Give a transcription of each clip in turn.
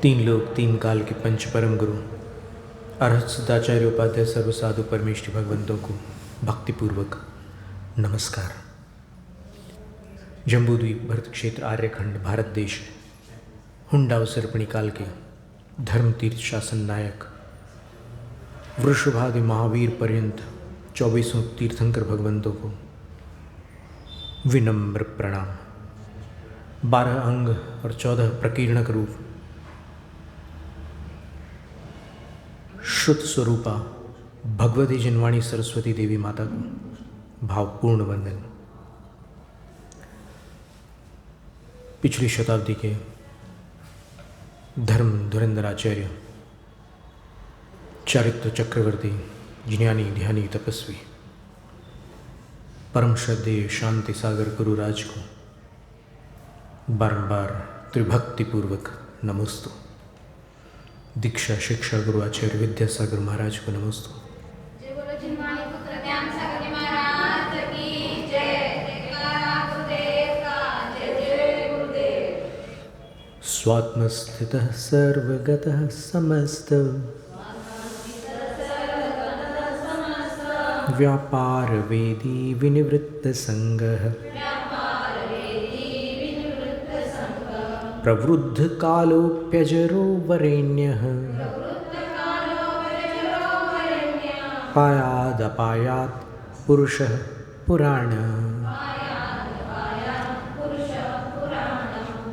तीन लोक तीन काल के पंच परम गुरु अरहत सिद्धाचार्य उपाध्याय सर्व साधु परमेष्ठी भगवंतों को भक्तिपूर्वक नमस्कार। जम्बूद्वीप भरत क्षेत्र आर्यखंड भारत देश हुंडावसर्पणी काल के धर्म तीर्थ शासन नायक वृषभादि महावीर पर्यंत 24 तीर्थंकर भगवंतों को विनम्र प्रणाम। 12 अंग और 14 प्रकीर्णक रूप शुद्ध स्वरूपा भगवती जनवाणी सरस्वती देवी माता को भावपूर्ण वंदन। पिछली शताब्दी के धर्म धुरंधराचार्य चारित्र चक्रवर्ती ज्ञानी ध्यानी तपस्वी परम श्रद्धेय शांति सागर गुरुराज को बारंबार त्रिभक्तिपूर्वक नमस्तु। दीक्षा शिक्षा गुरु आचार्य विद्यासागर महाराज को नमस्तु। स्वात्मस्थितः सर्वगतः समस्त व्यापार वेदी विनिवृत्त संगः प्रवृद्ध कालोप्यजरो वरेण्यः पायादपायात् पुरुषः पुराण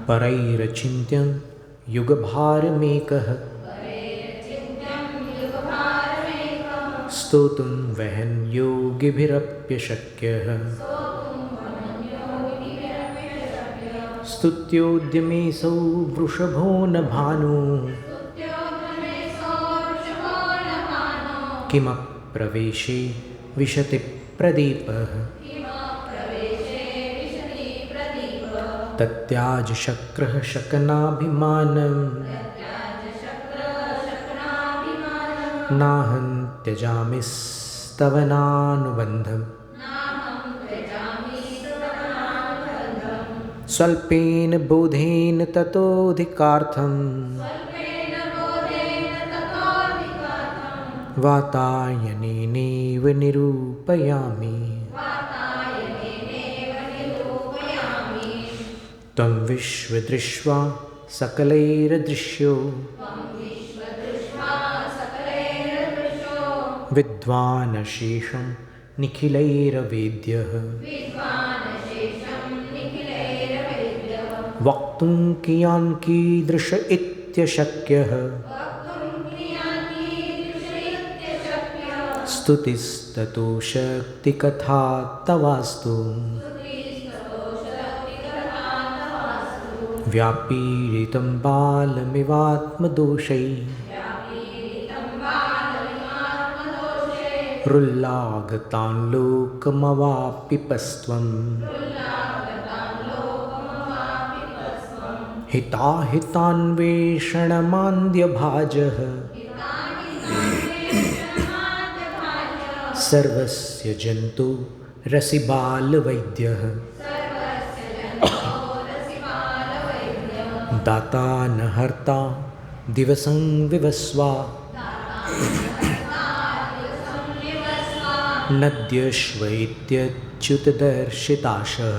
परैरचिन्त्यं युगभारमेकः स्तोतुं वहन् योगिभिरप्यशक्यः स्तुत्योद्यमेऽसौ वृषभो न भानु किमप्रवेशे विशति प्रदीपः तत्याज शक्रः शकनाभिमानं नाहं त्यजामिस्तवनानुबन्धम् स्वल्पेन बोधेन ततोऽधिकार्थं वातायनेनैव निरूपयामि। त्वं विश्वदृष्ट्वा सकलैरदृश्यो विद्वानशेषं निखिलैरवेद्यः वक्तुं कियान् कीदृश इत्यशक्यः स्तुतिस्ततो शक्तिकथा तवास्तु व्यापीडितं बालमिवात्मदोषैः रुल्लागतान् लोकमवापिपस्त्वम् हिताहितान्वेषणमान्द्यभाजः सर्वस्य जन्तु रसिबालवैद्यः दाता न हर्ता दिवसं विवस्वा नद्यश्वैत्यच्युतदर्शिताशः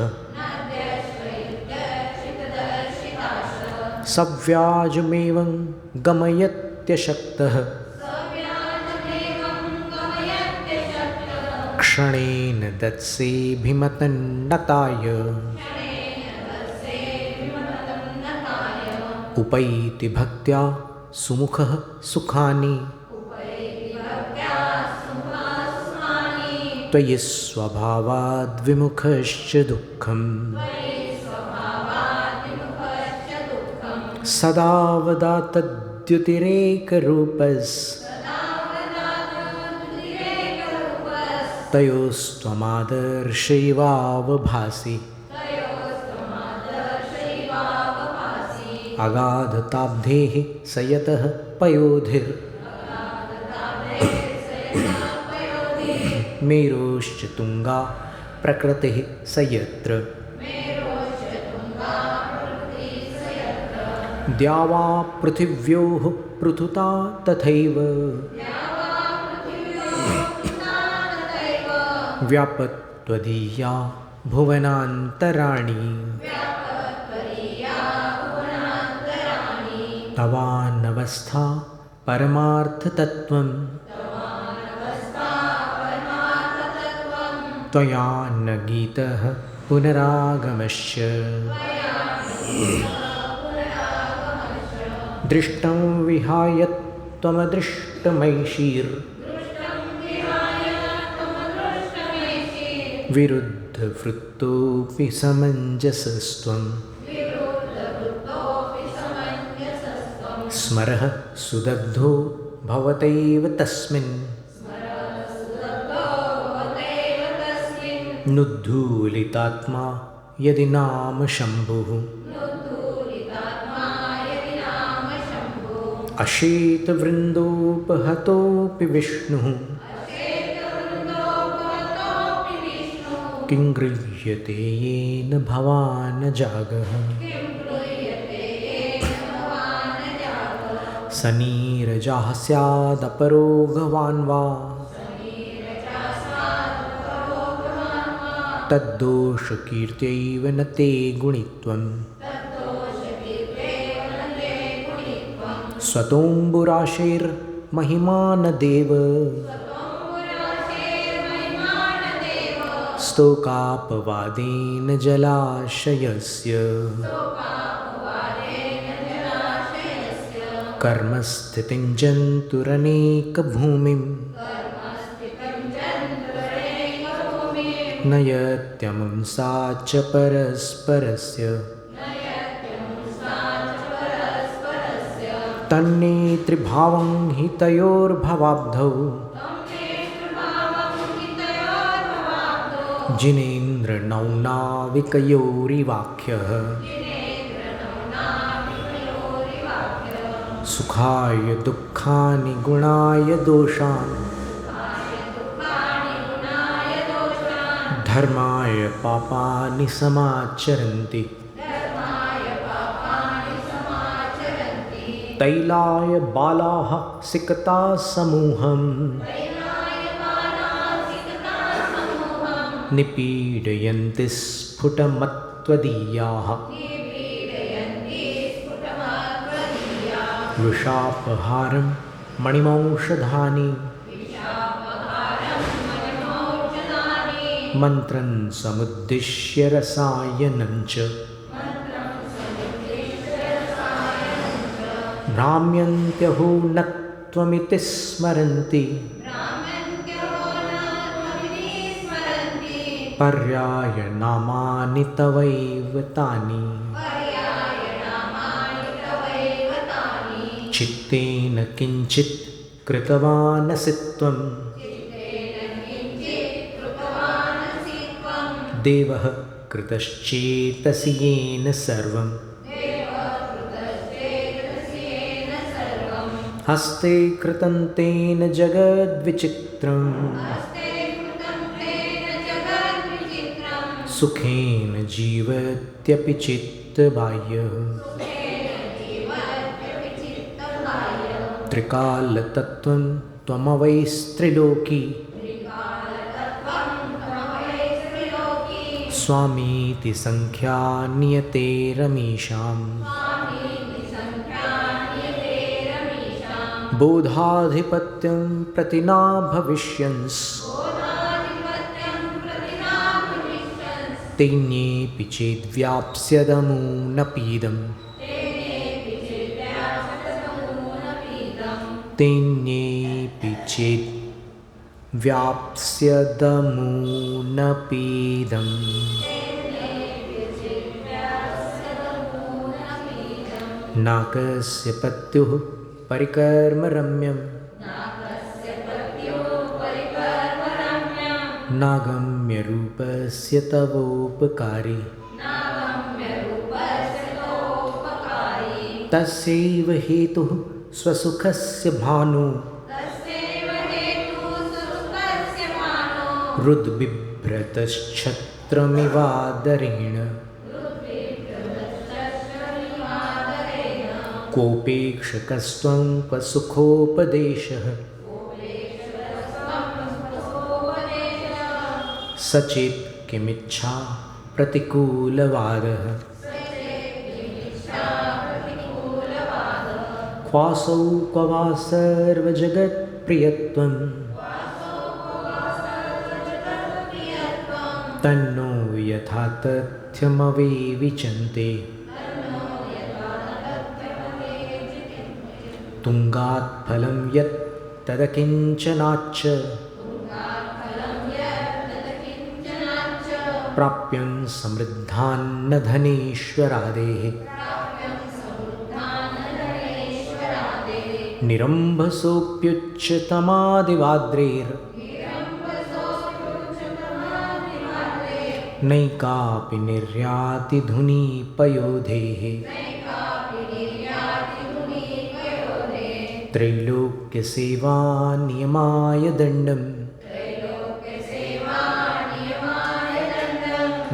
सव्याजमेवं गमयत्यशक्तः क्षणेन दत्सेऽभिमतन्नताय उपैति भक्त्या सुमुखः सुखानि त्वयि स्वभावाद्विमुखश्च दुःखम् सदा वदा तयोस्त्वमादर्शैवावभासि अगाधताब्धेः स यतः पयोधिर् मेरोश्च तुंगा प्रकृतिः स यत्र द्यावा पृथिव्योः पृथुता तथैव व्यापत्वदीया भुवनान्तराणि तवानवस्था परमार्थतत्त्वं त्वया न गीतः पुनरागमश्च दृष्टं विहाय त्वमदृष्टमैषीर् विरुद्धवृत्तोऽपि समञ्जसस्त्वं स्मरः सुदग्धो भवतैव तस्मिन् नुद्धूलितात्मा यदि नाम शम्भुः अशेतवृन्दोपहतोऽपि विष्णुः किं गृह्यते येन भवान् जागः स नीरजः स्यादपरो भवान् वा तद्दोषकीर्त्यैव न ते गुणित्वं स्वतोऽम्बुराशेर्महिमानदेव स्तोकापवादेन जलाशयस्य कर्मस्थितिं जन्तुरनेकभूमिं नयत्यमुं सा च परस्परस्य तन्नेतृभावं हि तयोर्भवाब्धौ जिनेन्द्रनौनाविकयोरिवाख्यः सुखाय दुःखानि गुणाय दोषान् धर्माय पापानि समाचरन्ति तैलाय बालाः सिकता समूहम् निपीडयन्ति स्फुटमत्वदीयाः वृषापहारं मणिमौषधानि मन्त्रं समुद्दिश्य रसायनं च भ्राम्यन्त्यहो न त्वमिति स्मरन्ति पर्यायनामानि तवैव तानि चित्तेन किञ्चित् कृतवानसि त्वं देवः कृतश्चेतसि येन सर्वं हस्ते कृतं तेन जगद्विचित्रम् सुखेन जीवत्यपि चित्तबाह्यः त्रिकालतत्त्वं त्वमवैस्त्रिलोकी स्वामीति संख्या नियतेरमीषाम् बोधाधिपत्यं प्रति न भविष्यन्स् तेन्येऽपि चेद्व्याप्स्यदमूनपीदम् तेन्येऽपि चेद्व्याप्स्यदमूनपीदम् नाकस्य पत्युः परिकर्मरम्यं नागम्य रूपस्य तवोपकारी तस्यैव हेतुः स्वसुखस्य भानु रुद्बिभ्रतश्छत्रमिवादरेण कोपेक्षकस्त्वं क्व सुखोपदेशः सचेत् किमिच्छा प्रतिकूलवादः क्वासौ क्व वा सर्वजगत्प्रियत्वं तन्नो यथा तथ्यमवेविचन्ते तुङ्गात् फलं यत् तदकिञ्चनाच्च प्राप्यं समृद्धान्न धनेश्वरादेः निरम्भसोऽप्युच्चतमादिवाद्रेर् नैकापि निर्यातिधुनीपयोधेः त्रैलोक्यसेवानियमाय दण्डं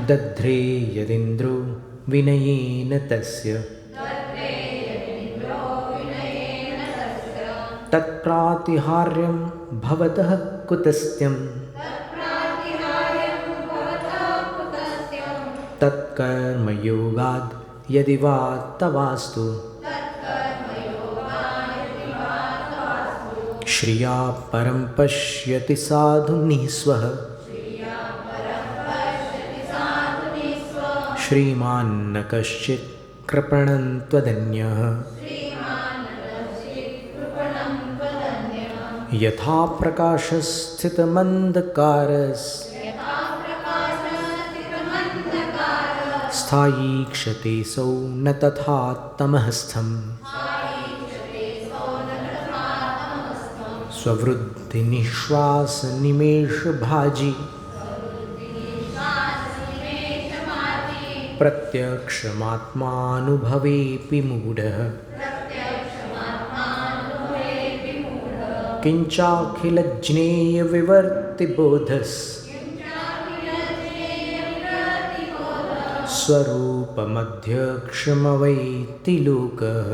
दध्रे यदिन्द्रो विनयेन तस्य तत्प्रातिहार्यं भवतः कुतस्त्यं तत्कर्मयोगाद् यदि वा तवास्तु श्रिया परं पश्यति साधु निःस्वः श्रीमान्न कश्चित् कृपणं त्वदन्यः यथा प्रकाशस्थितमन्धकारस् स्थायी क्षते सौ न तथा तमःस्थम् स्ववृद्धिनिःश्वासनिमेषभाजी प्रत्यक्षमात्मानुभवेऽपि मूढः किञ्चाखिलज्ञेयविवर्तिबोधस् स्वरूपमध्यक्षमवैति लोकः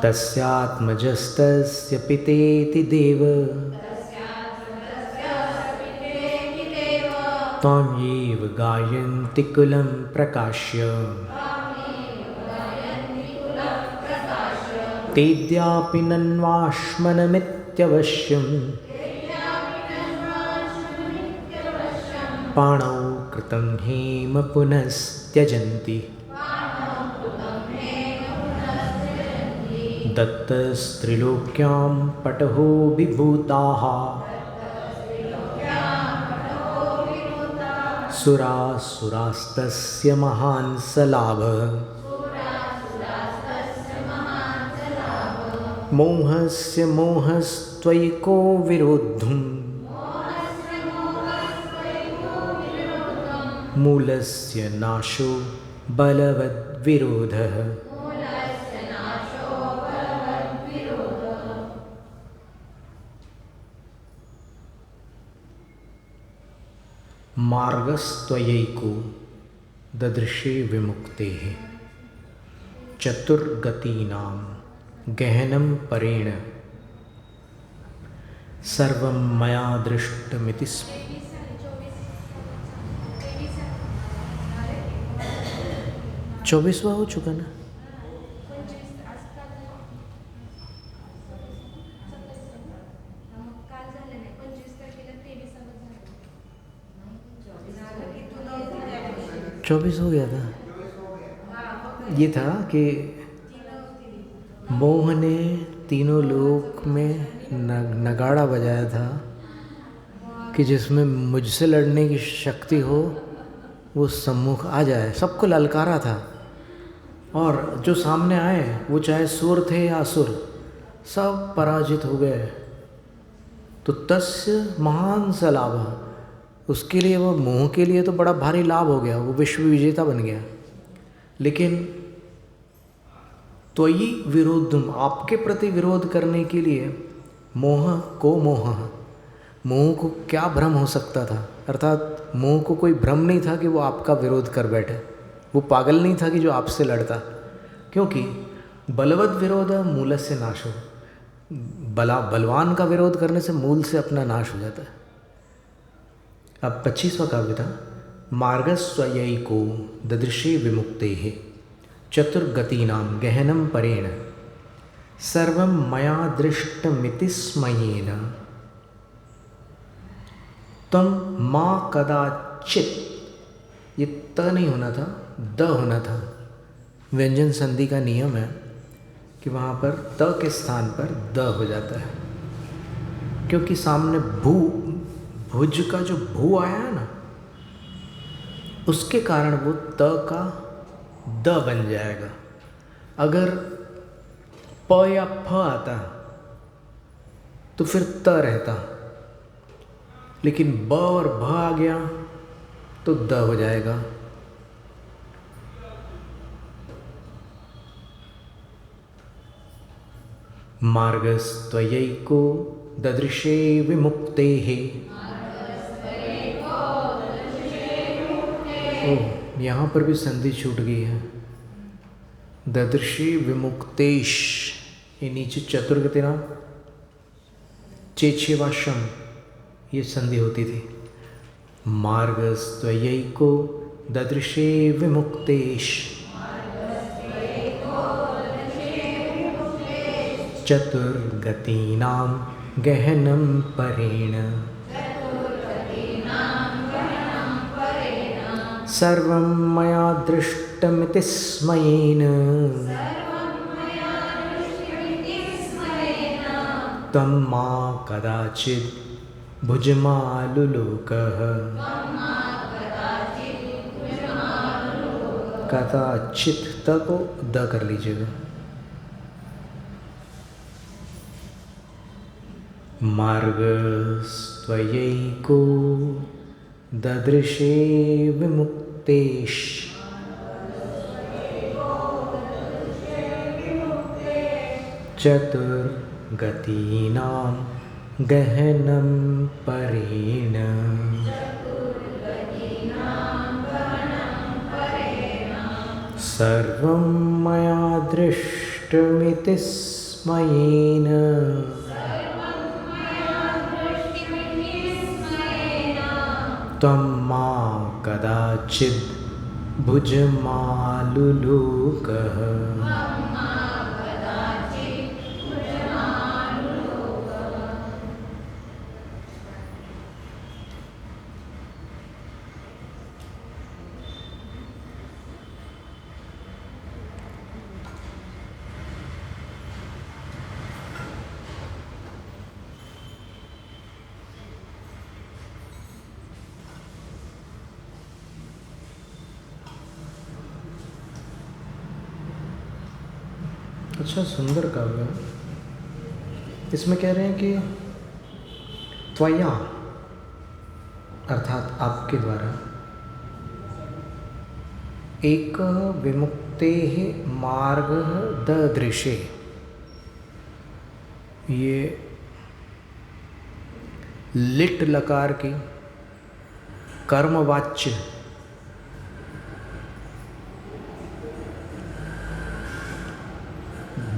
तस्यात्मजस्तस्य पितेति देव त्वामेव गायन्ति कुलं प्रकाश्य तेद्यापि नन्वाश्मनमित्यवश्यम् पाणौ कृतं हेम पुनस्त्यजन्ति दत्तस्त्रिलोक्यां पटहो विभूताः सुरासुरास्तस्य महान् स लाभः मोहस्य मोहस्त्वयि को विरोद्धुं मूलस्य नाशो बलवद्विरोधः मार्गस्त्वयैको ददृशे विमुक्तेः चतुर्गतीनां गहनं परेण सर्वं मया दृष्टमिति 24वां हो चुका ना? चौबीस हो गया था। ये था कि मोह ने तीनों लोक में नगाड़ा बजाया था कि जिसमें मुझसे लड़ने की शक्ति हो वो सम्मुख आ जाए। सबको ललकारा था और जो सामने आए वो चाहे सुर थे या असुर, सब पराजित हो गए। तो तस्य महान स लाभ, उसके लिए, वो मोह के लिए तो बड़ा भारी लाभ हो गया, वो विश्व विजेता बन गया। लेकिन त्वयि विरोधम, आपके प्रति विरोध करने के लिए मोह को क्या भ्रम हो सकता था? अर्थात मोह को कोई भ्रम नहीं था कि वो आपका विरोध कर बैठे। वो पागल नहीं था कि जो आपसे लड़ता, क्योंकि बलवद विरोध मूलस्य नाशो, बलवान का विरोध करने से मूल से अपना नाश हो जाता है। अब 25वां काव्य था, मार्गस्त्वयैको ददृशे विमुक्तेः चतुर्गतीनां गहनं परेण सर्वं मया दृष्टमिति स्मयेन तम माँ कदाचित, ये त नहीं होना था, द होना था। व्यंजन संधि का नियम है कि वहाँ पर त के स्थान पर द हो जाता है, क्योंकि सामने भुज का जो भू आया है ना, उसके कारण वो त का द बन जाएगा। अगर प या फ आता तो फिर त रहता, लेकिन ब और भ आ गया तो द हो जाएगा। मार्गस्त्वयैको ददृशे विमुक्तेः, यहाँ पर भी संधि छूट गई है। ददृशे विमुक्तेश, ये नीचे चतुर्गति ना चेछेवाशम, ये संधि होती थी। मार्गस्त्वयैको ददृशे विमुक्तेश चतुर्गतीनां गहनं परेण सर्वं मया दृष्टमिति स्मयेन तं मा कदाचित् भुजमालुलोकः। कदाचित त को द कर लीजिएगा। मार्गस्त्वयैको ददृशे विमुक्तेश चतुर्गतीनां गहनं परेण सर्वं मया दृष्टमिति स्मयेन त्वं मा कदाचित् भुजमालुलोकः। अच्छा, सुंदर काव्य है। इसमें कह रहे हैं कि त्वया अर्थात आपके द्वारा एक विमुक्तेः मार्गः ददृशे, ये लिट लकार की कर्मवाच्य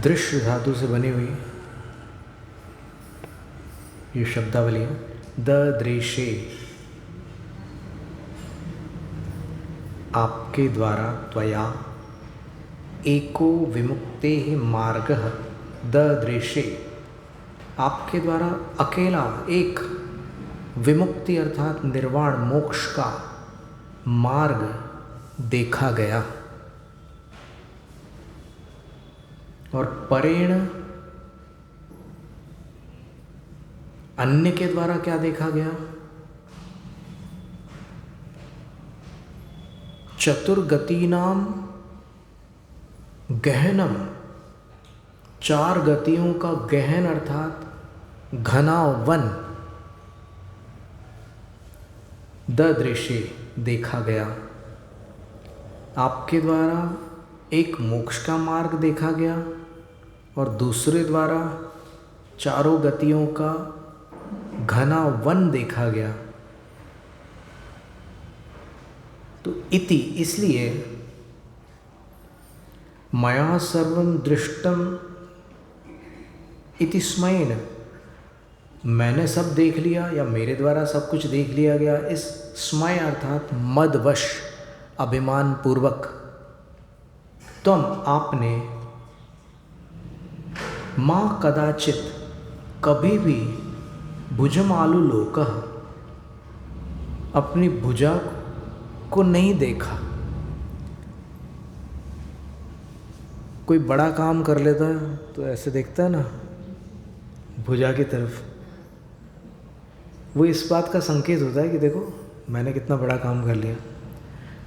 दृश्य धातु से बनी हुई ये शब्दावली है। ददृशे, आपके द्वारा, त्वया एको विमुक्तेः मार्गः ददृशे, आपके द्वारा अकेला एक विमुक्ति अर्थात निर्वाण मोक्ष का मार्ग देखा गया। और परेण, अन्य के द्वारा क्या देखा गया? चतुर्गतीनां गहनम, चार गतियों का गहन अर्थात घना वन ददृशे देखा गया। आपके द्वारा एक मोक्ष का मार्ग देखा गया और दूसरे द्वारा चारों गतियों का घना वन देखा गया। तो इति, इसलिए मया सर्वं दृष्टम इति स्मयेन, मैंने सब देख लिया या मेरे द्वारा सब कुछ देख लिया गया, इस स्मय अर्थात मदवश, अभिमान पूर्वक। तुम आपने माँ कदाचित, कभी भी, भुजमालु लोकः, अपनी भुजा को नहीं देखा। कोई बड़ा काम कर लेता है तो ऐसे देखता है ना भुजा की तरफ, वो इस बात का संकेत होता है कि देखो मैंने कितना बड़ा काम कर लिया।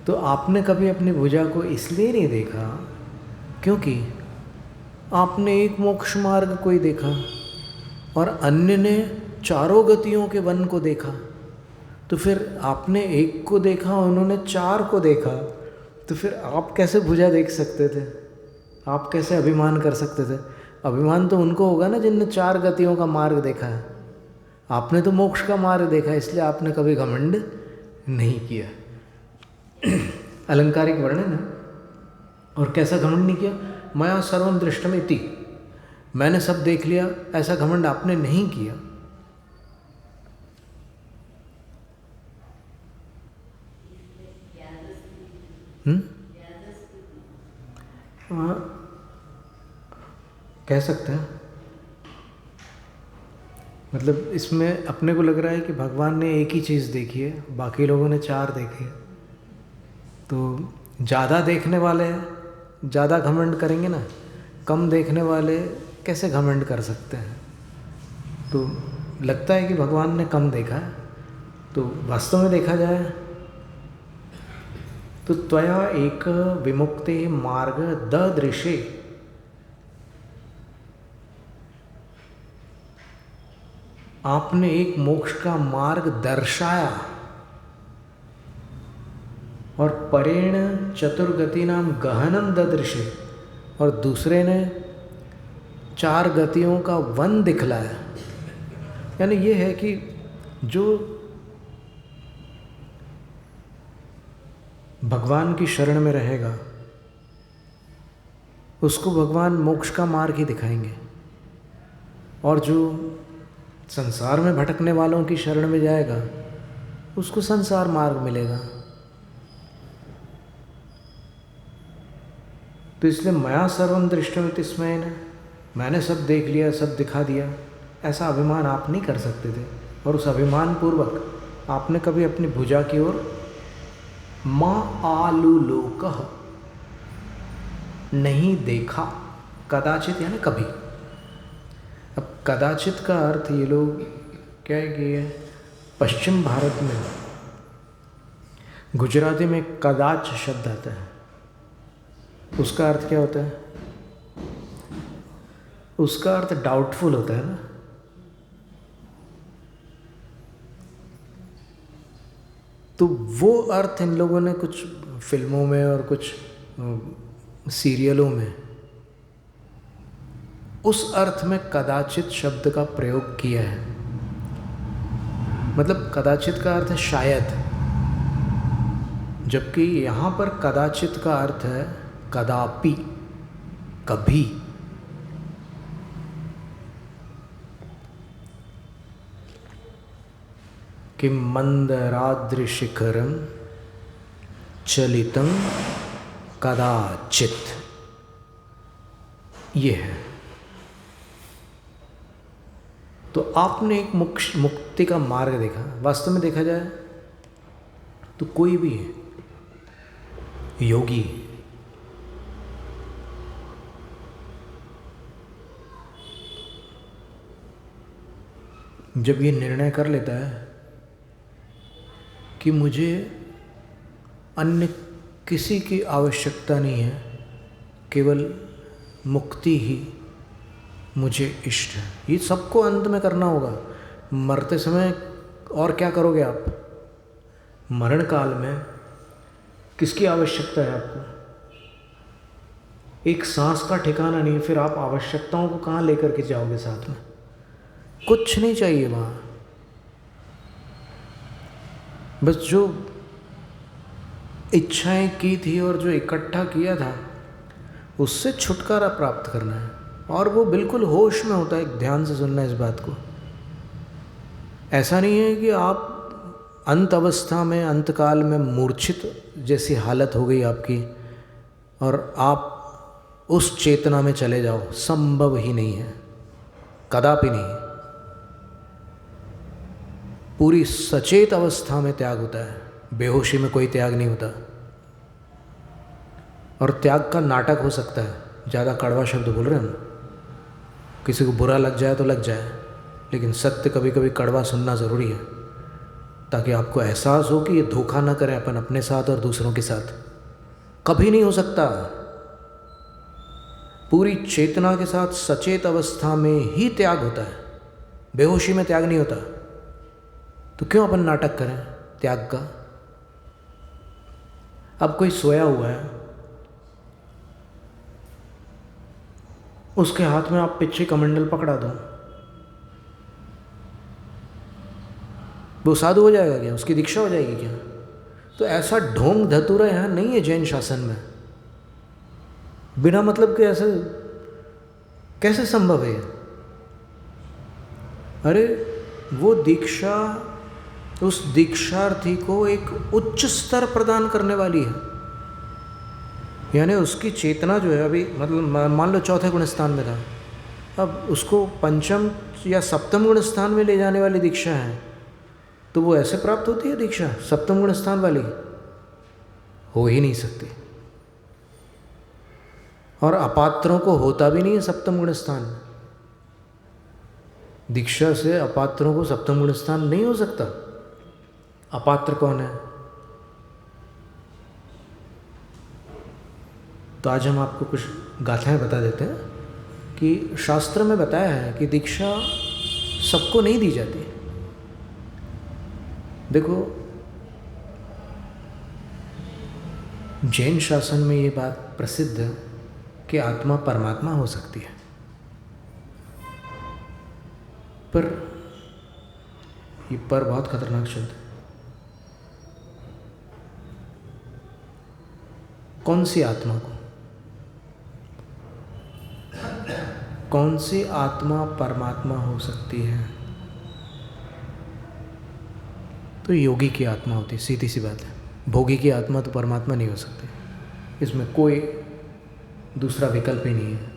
तो आपने कभी अपनी भुजा को इसलिए नहीं देखा क्योंकि आपने एक मोक्ष मार्ग को ही देखा और अन्य ने चारों गतियों के वन को देखा। तो फिर आपने एक को देखा, उन्होंने चार को देखा, तो फिर आप कैसे भुजा देख सकते थे? आप कैसे अभिमान कर सकते थे? अभिमान तो उनको होगा ना जिनने चार गतियों का मार्ग देखा है। आपने तो मोक्ष का मार्ग देखा, इसलिए आपने कभी घमंड नहीं किया। अलंकारिक वर्णन है। और कैसा घमंड नहीं किया? मया सर्वं दृष्टम इति, मैंने सब देख लिया, ऐसा घमंड आपने नहीं किया। कह सकते हैं। मतलब इसमें अपने को लग रहा है कि भगवान ने एक ही चीज़ देखी है, बाकी लोगों ने चार देखी है। तो ज़्यादा देखने वाले ज़्यादा घमंड करेंगे ना, कम देखने वाले कैसे घमंड कर सकते हैं? तो लगता है कि भगवान ने कम देखा है। तो वास्तव में देखा जाए तो त्वया एक विमुक्ते मार्ग ददृशे, आपने एक मोक्ष का मार्ग दर्शाया और परेण चतुर्गति नाम गहनम ददृशे, और दूसरे ने चार गतियों का वन दिखलाया। यानी ये है कि जो भगवान की शरण में रहेगा उसको भगवान मोक्ष का मार्ग ही दिखाएंगे, और जो संसार में भटकने वालों की शरण में जाएगा उसको संसार मार्ग मिलेगा। तो इसलिए मया सर्वं दृष्टमिति स्मयेन, मैंने सब देख लिया, सब दिखा दिया, ऐसा अभिमान आप नहीं कर सकते थे। और उस अभिमान पूर्वक आपने कभी अपनी भुजा की ओर माँ आलुलोकः नहीं देखा। कदाचित यानी कभी। अब कदाचित का अर्थ ये लोग क्या है कि ये पश्चिम भारत में गुजराती में कदाच शब्द आता है, उसका अर्थ क्या होता है? उसका अर्थ डाउटफुल होता है ना। तो वो अर्थ इन लोगों ने कुछ फिल्मों में और कुछ सीरियलों में उस अर्थ में कदाचित शब्द का प्रयोग किया है। मतलब कदाचित का अर्थ है शायद, जबकि यहाँ पर कदाचित का अर्थ है कदापि, कभी। कि मंदराद्रिशिखरम चलितं कदाचित, ये है। तो आपने एक मुक्ति का मार्ग देखा। वास्तव में देखा जाए तो कोई भी योगी जब ये निर्णय कर लेता है कि मुझे अन्य किसी की आवश्यकता नहीं है, केवल मुक्ति ही मुझे इष्ट है, ये सबको अंत में करना होगा। मरते समय और क्या करोगे आप? मरण काल में किसकी आवश्यकता है आपको? एक सांस का ठिकाना नहीं, फिर आप आवश्यकताओं को कहाँ लेकर के जाओगे साथ में? कुछ नहीं चाहिए वहाँ। बस जो इच्छाएं की थी और जो इकट्ठा किया था उससे छुटकारा प्राप्त करना है, और वो बिल्कुल होश में होता है। ध्यान से सुनना इस बात को। ऐसा नहीं है कि आप अंत अवस्था में, अंतकाल में मूर्छित जैसी हालत हो गई आपकी और आप उस चेतना में चले जाओ, संभव ही नहीं है, कदापि नहीं। पूरी सचेत अवस्था में त्याग होता है, बेहोशी में कोई त्याग नहीं होता। और त्याग का नाटक हो सकता है, ज़्यादा कड़वा शब्द बोल रहे हैं ना, किसी को बुरा लग जाए तो लग जाए, लेकिन सत्य कभी कभी कड़वा सुनना ज़रूरी है, ताकि आपको एहसास हो कि ये धोखा ना करें अपन अपने साथ और दूसरों के साथ। कभी नहीं हो सकता। पूरी चेतना के साथ सचेत अवस्था में ही त्याग होता है, बेहोशी में त्याग नहीं होता। तो क्यों अपन नाटक करें त्याग का? अब कोई सोया हुआ है, उसके हाथ में आप पिछे कमंडल पकड़ा दो, वो साधु हो जाएगा क्या? उसकी दीक्षा हो जाएगी क्या? तो ऐसा ढोंग धतूरा यहाँ नहीं है जैन शासन में। बिना मतलब के ऐसे कैसे संभव है? अरे वो दीक्षा उस दीक्षार्थी को एक उच्च स्तर प्रदान करने वाली है। यानी उसकी चेतना जो है, अभी मतलब मान लो चौथे गुण स्थान में था, अब उसको पंचम या सप्तम गुण स्थान में ले जाने वाली दीक्षा है, तो वो ऐसे प्राप्त होती है दीक्षा सप्तम गुण स्थान वाली? हो ही नहीं सकती। और अपात्रों को होता भी नहीं है सप्तम गुण स्थान। दीक्षा से अपात्रों को सप्तम गुण स्थान नहीं हो सकता। अपात्र कौन है? तो आज हम आपको कुछ गाथाएं बता देते हैं कि शास्त्र में बताया है कि दीक्षा सबको नहीं दी जाती। देखो, जैन शासन में ये बात प्रसिद्ध है कि आत्मा परमात्मा हो सकती है, पर ये पर बहुत खतरनाक शब्द है। कौन सी आत्मा को? कौन सी आत्मा परमात्मा हो सकती है? तो योगी की आत्मा होती है, सीधी सी बात है। भोगी की आत्मा तो परमात्मा नहीं हो सकती, इसमें कोई दूसरा विकल्प ही नहीं है।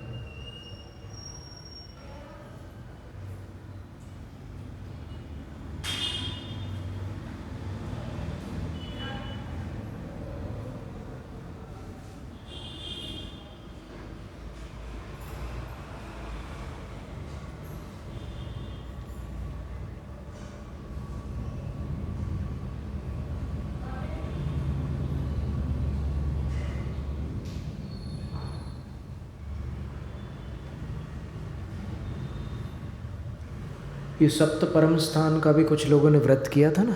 ये सप्त परम स्थान का भी कुछ लोगों ने व्रत किया था ना,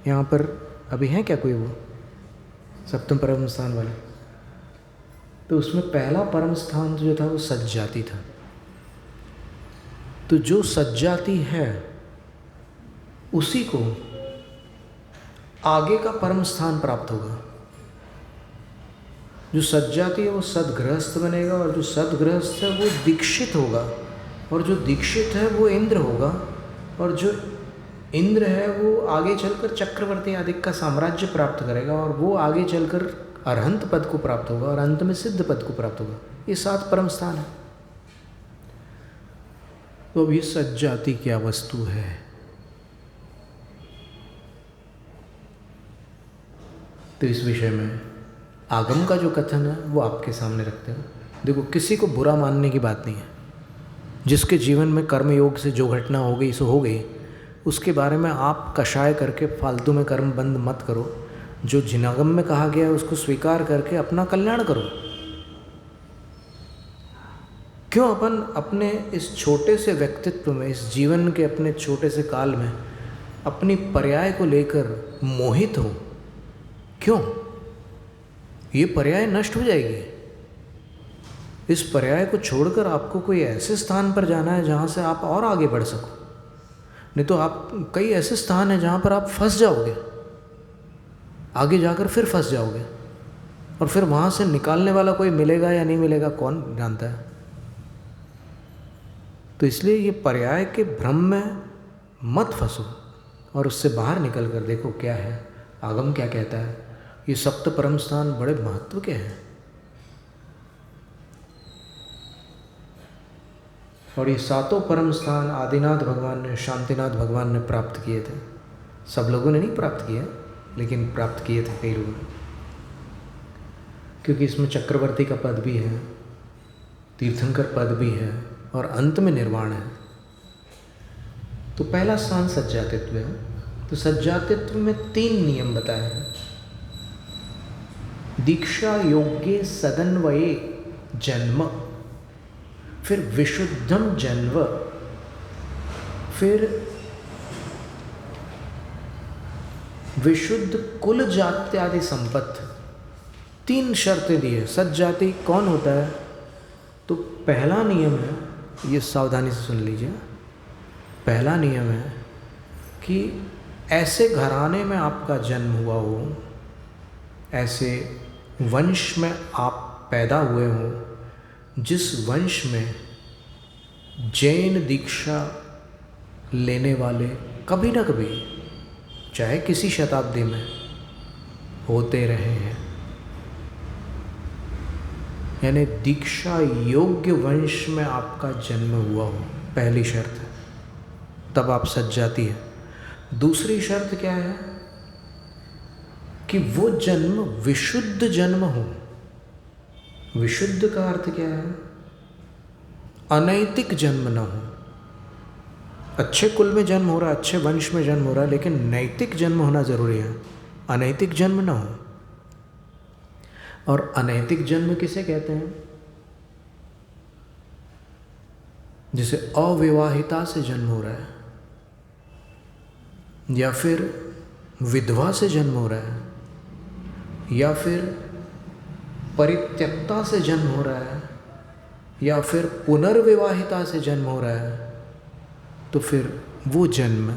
यहाँ पर अभी है क्या कोई वो सप्तम परम स्थान वाले? तो उसमें पहला परम स्थान जो था वो सज्जाति था। तो जो सज्जाति है उसी को आगे का परम स्थान प्राप्त होगा। जो सज्जाति है वो सदगृहस्थ बनेगा, और जो सदगृहस्थ है वो दीक्षित होगा, और जो दीक्षित है वो इंद्र होगा, और जो इंद्र है वो आगे चलकर चक्रवर्ती आदि का साम्राज्य प्राप्त करेगा, और वो आगे चलकर अरहंत पद को प्राप्त होगा, और अंत में सिद्ध पद को प्राप्त होगा। ये 7 परम स्थान है। तो अब ये सज्जाति क्या वस्तु है? तो इस विषय में आगम का जो कथन है वो आपके सामने रखते हैं। देखो, किसी को बुरा मानने की बात नहीं है। जिसके जीवन में कर्मयोग से जो घटना हो गई सो हो गई, उसके बारे में आप कषाय करके फालतू में कर्म बंद मत करो। जो जिनागम में कहा गया है उसको स्वीकार करके अपना कल्याण करो। क्यों अपन अपने इस छोटे से व्यक्तित्व में, इस जीवन के अपने छोटे से काल में अपनी पर्याय को लेकर मोहित हो? क्यों? ये पर्याय नष्ट हो जाएगी। इस पर्याय को छोड़कर आपको कोई ऐसे स्थान पर जाना है जहाँ से आप और आगे बढ़ सको। नहीं तो आप कई ऐसे स्थान हैं जहाँ पर आप फंस जाओगे, आगे जाकर फिर फंस जाओगे। और फिर वहाँ से निकालने वाला कोई मिलेगा या नहीं मिलेगा कौन जानता है। तो इसलिए ये पर्याय के भ्रम में मत फंसो और उससे बाहर निकल कर देखो क्या है, आगम क्या कहता है। ये सप्त परम स्थान बड़े महत्व के हैं और ये सातों परम स्थान आदिनाथ भगवान ने, शांतिनाथ भगवान ने प्राप्त किए थे। सब लोगों ने नहीं प्राप्त किया, लेकिन प्राप्त किए थे कई लोगों ने, क्योंकि इसमें चक्रवर्ती का पद भी है, तीर्थंकर पद भी है और अंत में निर्वाण है। तो पहला स्थान सज्जातित्व है। तो सज्जातित्व में 3 नियम बताए हैं। दीक्षा योग्य सदन्वये जन्म, फिर विशुद्धम जन्म, फिर विशुद्ध कुल जात्यादि संपत्ति। 3 शर्तें दी है। सज्जाति कौन होता है? तो पहला नियम है, ये सावधानी से सुन लीजिए। पहला नियम है कि ऐसे घराने में आपका जन्म हुआ हो, ऐसे वंश में आप पैदा हुए हो जिस वंश में जैन दीक्षा लेने वाले कभी ना कभी, चाहे किसी शताब्दी में, होते रहे हैं। यानी दीक्षा योग्य वंश में आपका जन्म हुआ हो, पहली शर्त है, तब आप सज्जाति है। दूसरी शर्त क्या है? कि वो जन्म विशुद्ध जन्म हो। विशुद्ध का अर्थ क्या है? अनैतिक जन्म न हो। अच्छे कुल में जन्म हो रहा है, अच्छे वंश में जन्म हो रहा है, लेकिन नैतिक जन्म होना जरूरी है, अनैतिक जन्म न हो। और अनैतिक जन्म किसे कहते हैं? जिसे अविवाहिता से जन्म हो रहा है, या फिर विधवा से जन्म हो रहा है, या फिर परित्यक्ता से जन्म हो रहा है, या फिर पुनर्विवाहिता से जन्म हो रहा है, तो फिर वो जन्म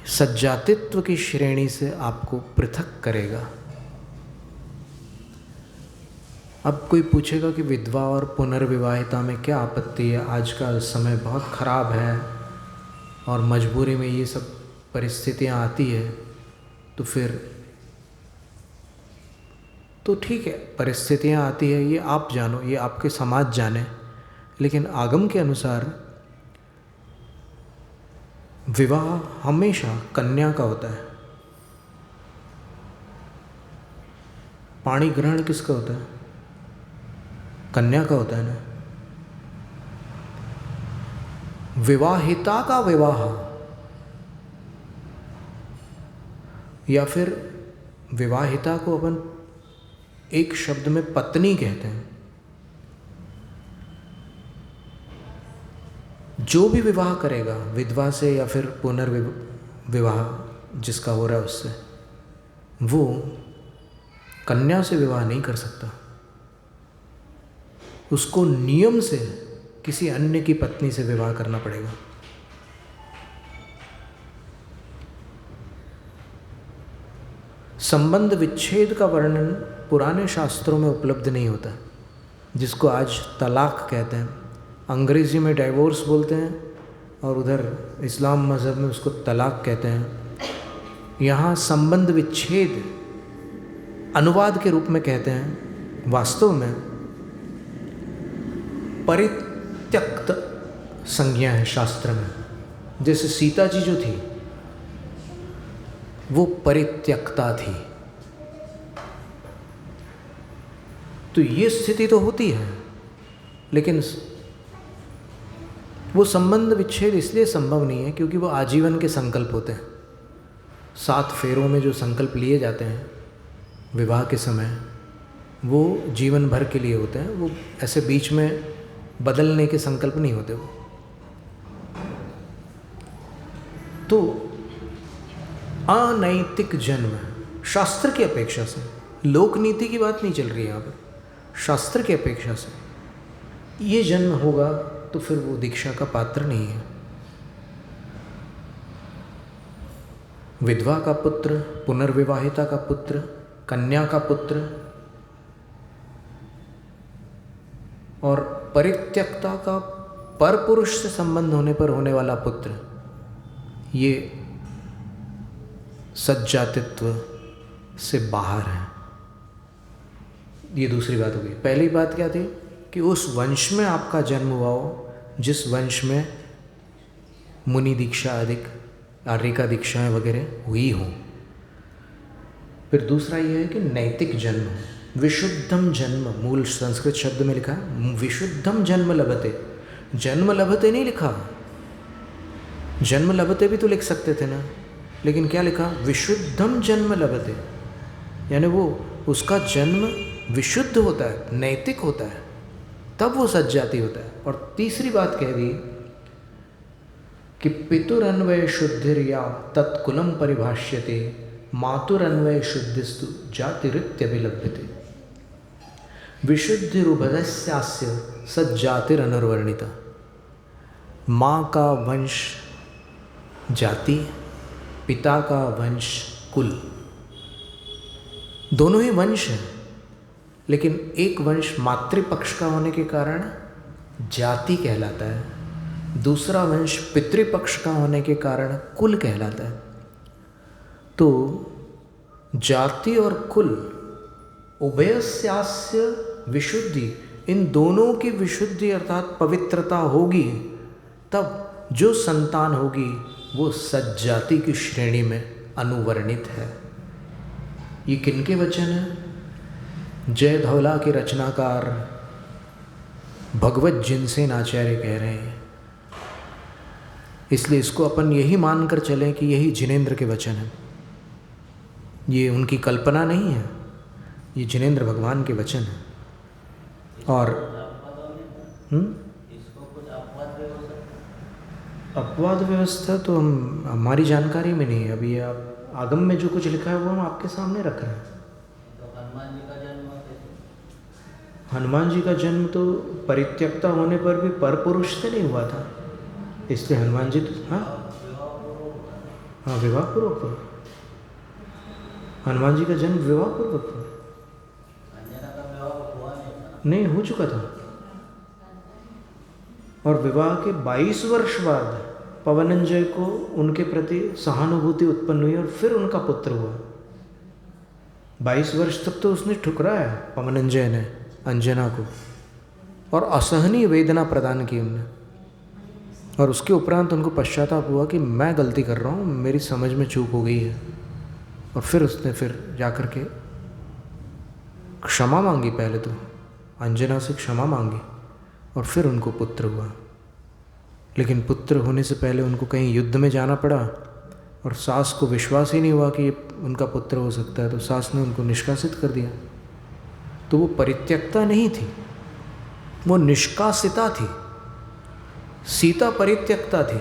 सज्जातित्व की श्रेणी से आपको पृथक करेगा। अब कोई पूछेगा कि विधवा और पुनर्विवाहिता में क्या आपत्ति है, आज का समय बहुत ख़राब है और मजबूरी में ये सब परिस्थितियाँ आती है, तो फिर तो ठीक है, परिस्थितियाँ आती है, ये आप जानो, ये आपके समाज जाने। लेकिन आगम के अनुसार विवाह हमेशा कन्या का होता है। पाणी ग्रहण किसका होता है? कन्या का होता है ना। विवाहिता का विवाह, या फिर विवाहिता को अपन एक शब्द में पत्नी कहते हैं। जो भी विवाह करेगा विधवा से या फिर पुनर्विवाह जिसका हो रहा है उससे, वो कन्या से विवाह नहीं कर सकता। उसको नियम से किसी अन्य की पत्नी से विवाह करना पड़ेगा। संबंध विच्छेद का वर्णन पुराने शास्त्रों में उपलब्ध नहीं होता, जिसको आज तलाक कहते हैं। अंग्रेजी में डाइवोर्स बोलते हैं और उधर इस्लाम मज़हब में उसको तलाक कहते हैं। यहाँ संबंध विच्छेद अनुवाद के रूप में कहते हैं। वास्तव में परित्यक्त संज्ञा है शास्त्र में। जैसे सीता जी जो थी वो परित्यक्ता थी, तो ये स्थिति तो होती है, लेकिन वो संबंध विच्छेद इसलिए संभव नहीं है क्योंकि वो आजीवन के संकल्प होते हैं। 7 फेरों में जो संकल्प लिए जाते हैं विवाह के समय, वो जीवन भर के लिए होते हैं। वो ऐसे बीच में बदलने के संकल्प नहीं होते। वो तो अनैतिक जन्म है शास्त्र की अपेक्षा से। लोक नीति की बात नहीं चल रही है यहाँ पर। शास्त्र की अपेक्षा से ये जन्म होगा तो फिर वो दीक्षा का पात्र नहीं है। विधवा का पुत्र, पुनर्विवाहिता का पुत्र कन्या का पुत्र और परित्यक्ता का परपुरुष से संबंध होने पर होने वाला पुत्र, ये सज्जातित्व से बाहर है। ये दूसरी बात हो गई। पहली बात क्या थी कि उस वंश में आपका जन्म हुआ हो जिस वंश में मुनि दीक्षा अधिक, आर्यिका दीक्षाएं वगैरह हुई हों। फिर दूसरा ये है कि नैतिक जन्म, विशुद्धम जन्म, मूल संस्कृत शब्द में लिखा है विशुद्धम जन्म लभते। जन्म लभते नहीं लिखा, जन्म लभते भी तो लिख सकते थे ना, लेकिन क्या लिखा, विशुद्धम जन्म लभते, यानी वो उसका जन्म विशुद्ध होता है, नैतिक होता है, तब वो सज्जाति होता है। और तीसरी बात कह दी कि पितुरन्वय शुद्धिर्या तत्कुलम परिभाष्यते मातुरन्वय शुद्धिस्तु जातिरित्यभिलभ्यते। विशुद्धिरुभयस्यास्य सज्जातिरनुर्वर्णिता। माँ का वंश जाति, पिता का वंश कुल, दोनों ही वंश हैं, लेकिन एक वंश मातृपक्ष का होने के कारण जाति कहलाता है, दूसरा वंश पितृपक्ष का होने के कारण कुल कहलाता है। तो जाति और कुल उभयस्यास्य विशुद्धि, इन दोनों की विशुद्धि अर्थात पवित्रता होगी, तब जो संतान होगी वो सज्जाति की श्रेणी में अनुवर्णित है। ये किनके वचन हैं? जय धौला के रचनाकार भगवत जिनसेन आचार्य कह रहे हैं। इसलिए इसको अपन यही मानकर चलें कि यही जिनेंद्र के वचन हैं। ये उनकी कल्पना नहीं है, ये जिनेंद्र भगवान के वचन हैं। और अपवाद व्यवस्था तो हमारी जानकारी में नहीं है। अभी आप आगम में जो कुछ लिखा है वो हम आपके सामने रख रहे हैं। हनुमान जी का जन्म तो परित्यक्ता होने पर भी परपुरुष से नहीं हुआ था, इसलिए हनुमान जी तो हाँ विवाह पूर्वक हुआ। हनुमान जी का जन्म विवाह पूर्वक हुआ नहीं, हो चुका था। और विवाह के 22 वर्ष बाद पवनंजय को उनके प्रति सहानुभूति उत्पन्न हुई और फिर उनका पुत्र हुआ। 22 वर्ष तक तो उसने ठुकराया पवनंजय ने अंजना को, और असहनीय वेदना प्रदान की उन्होंने। और उसके उपरांत उनको पश्चाताप हुआ कि मैं गलती कर रहा हूँ, मेरी समझ में चूक हो गई है। और फिर उसने जाकर के क्षमा मांगी, पहले तो अंजना से क्षमा मांगी और फिर उनको पुत्र हुआ। लेकिन पुत्र होने से पहले उनको कहीं युद्ध में जाना पड़ा और सास को विश्वास ही नहीं हुआ कि उनका पुत्र हो सकता है, तो सास ने उनको निष्कासित कर दिया। तो वो परित्यक्ता नहीं थी, वो निष्कासिता थी। सीता परित्यक्ता थी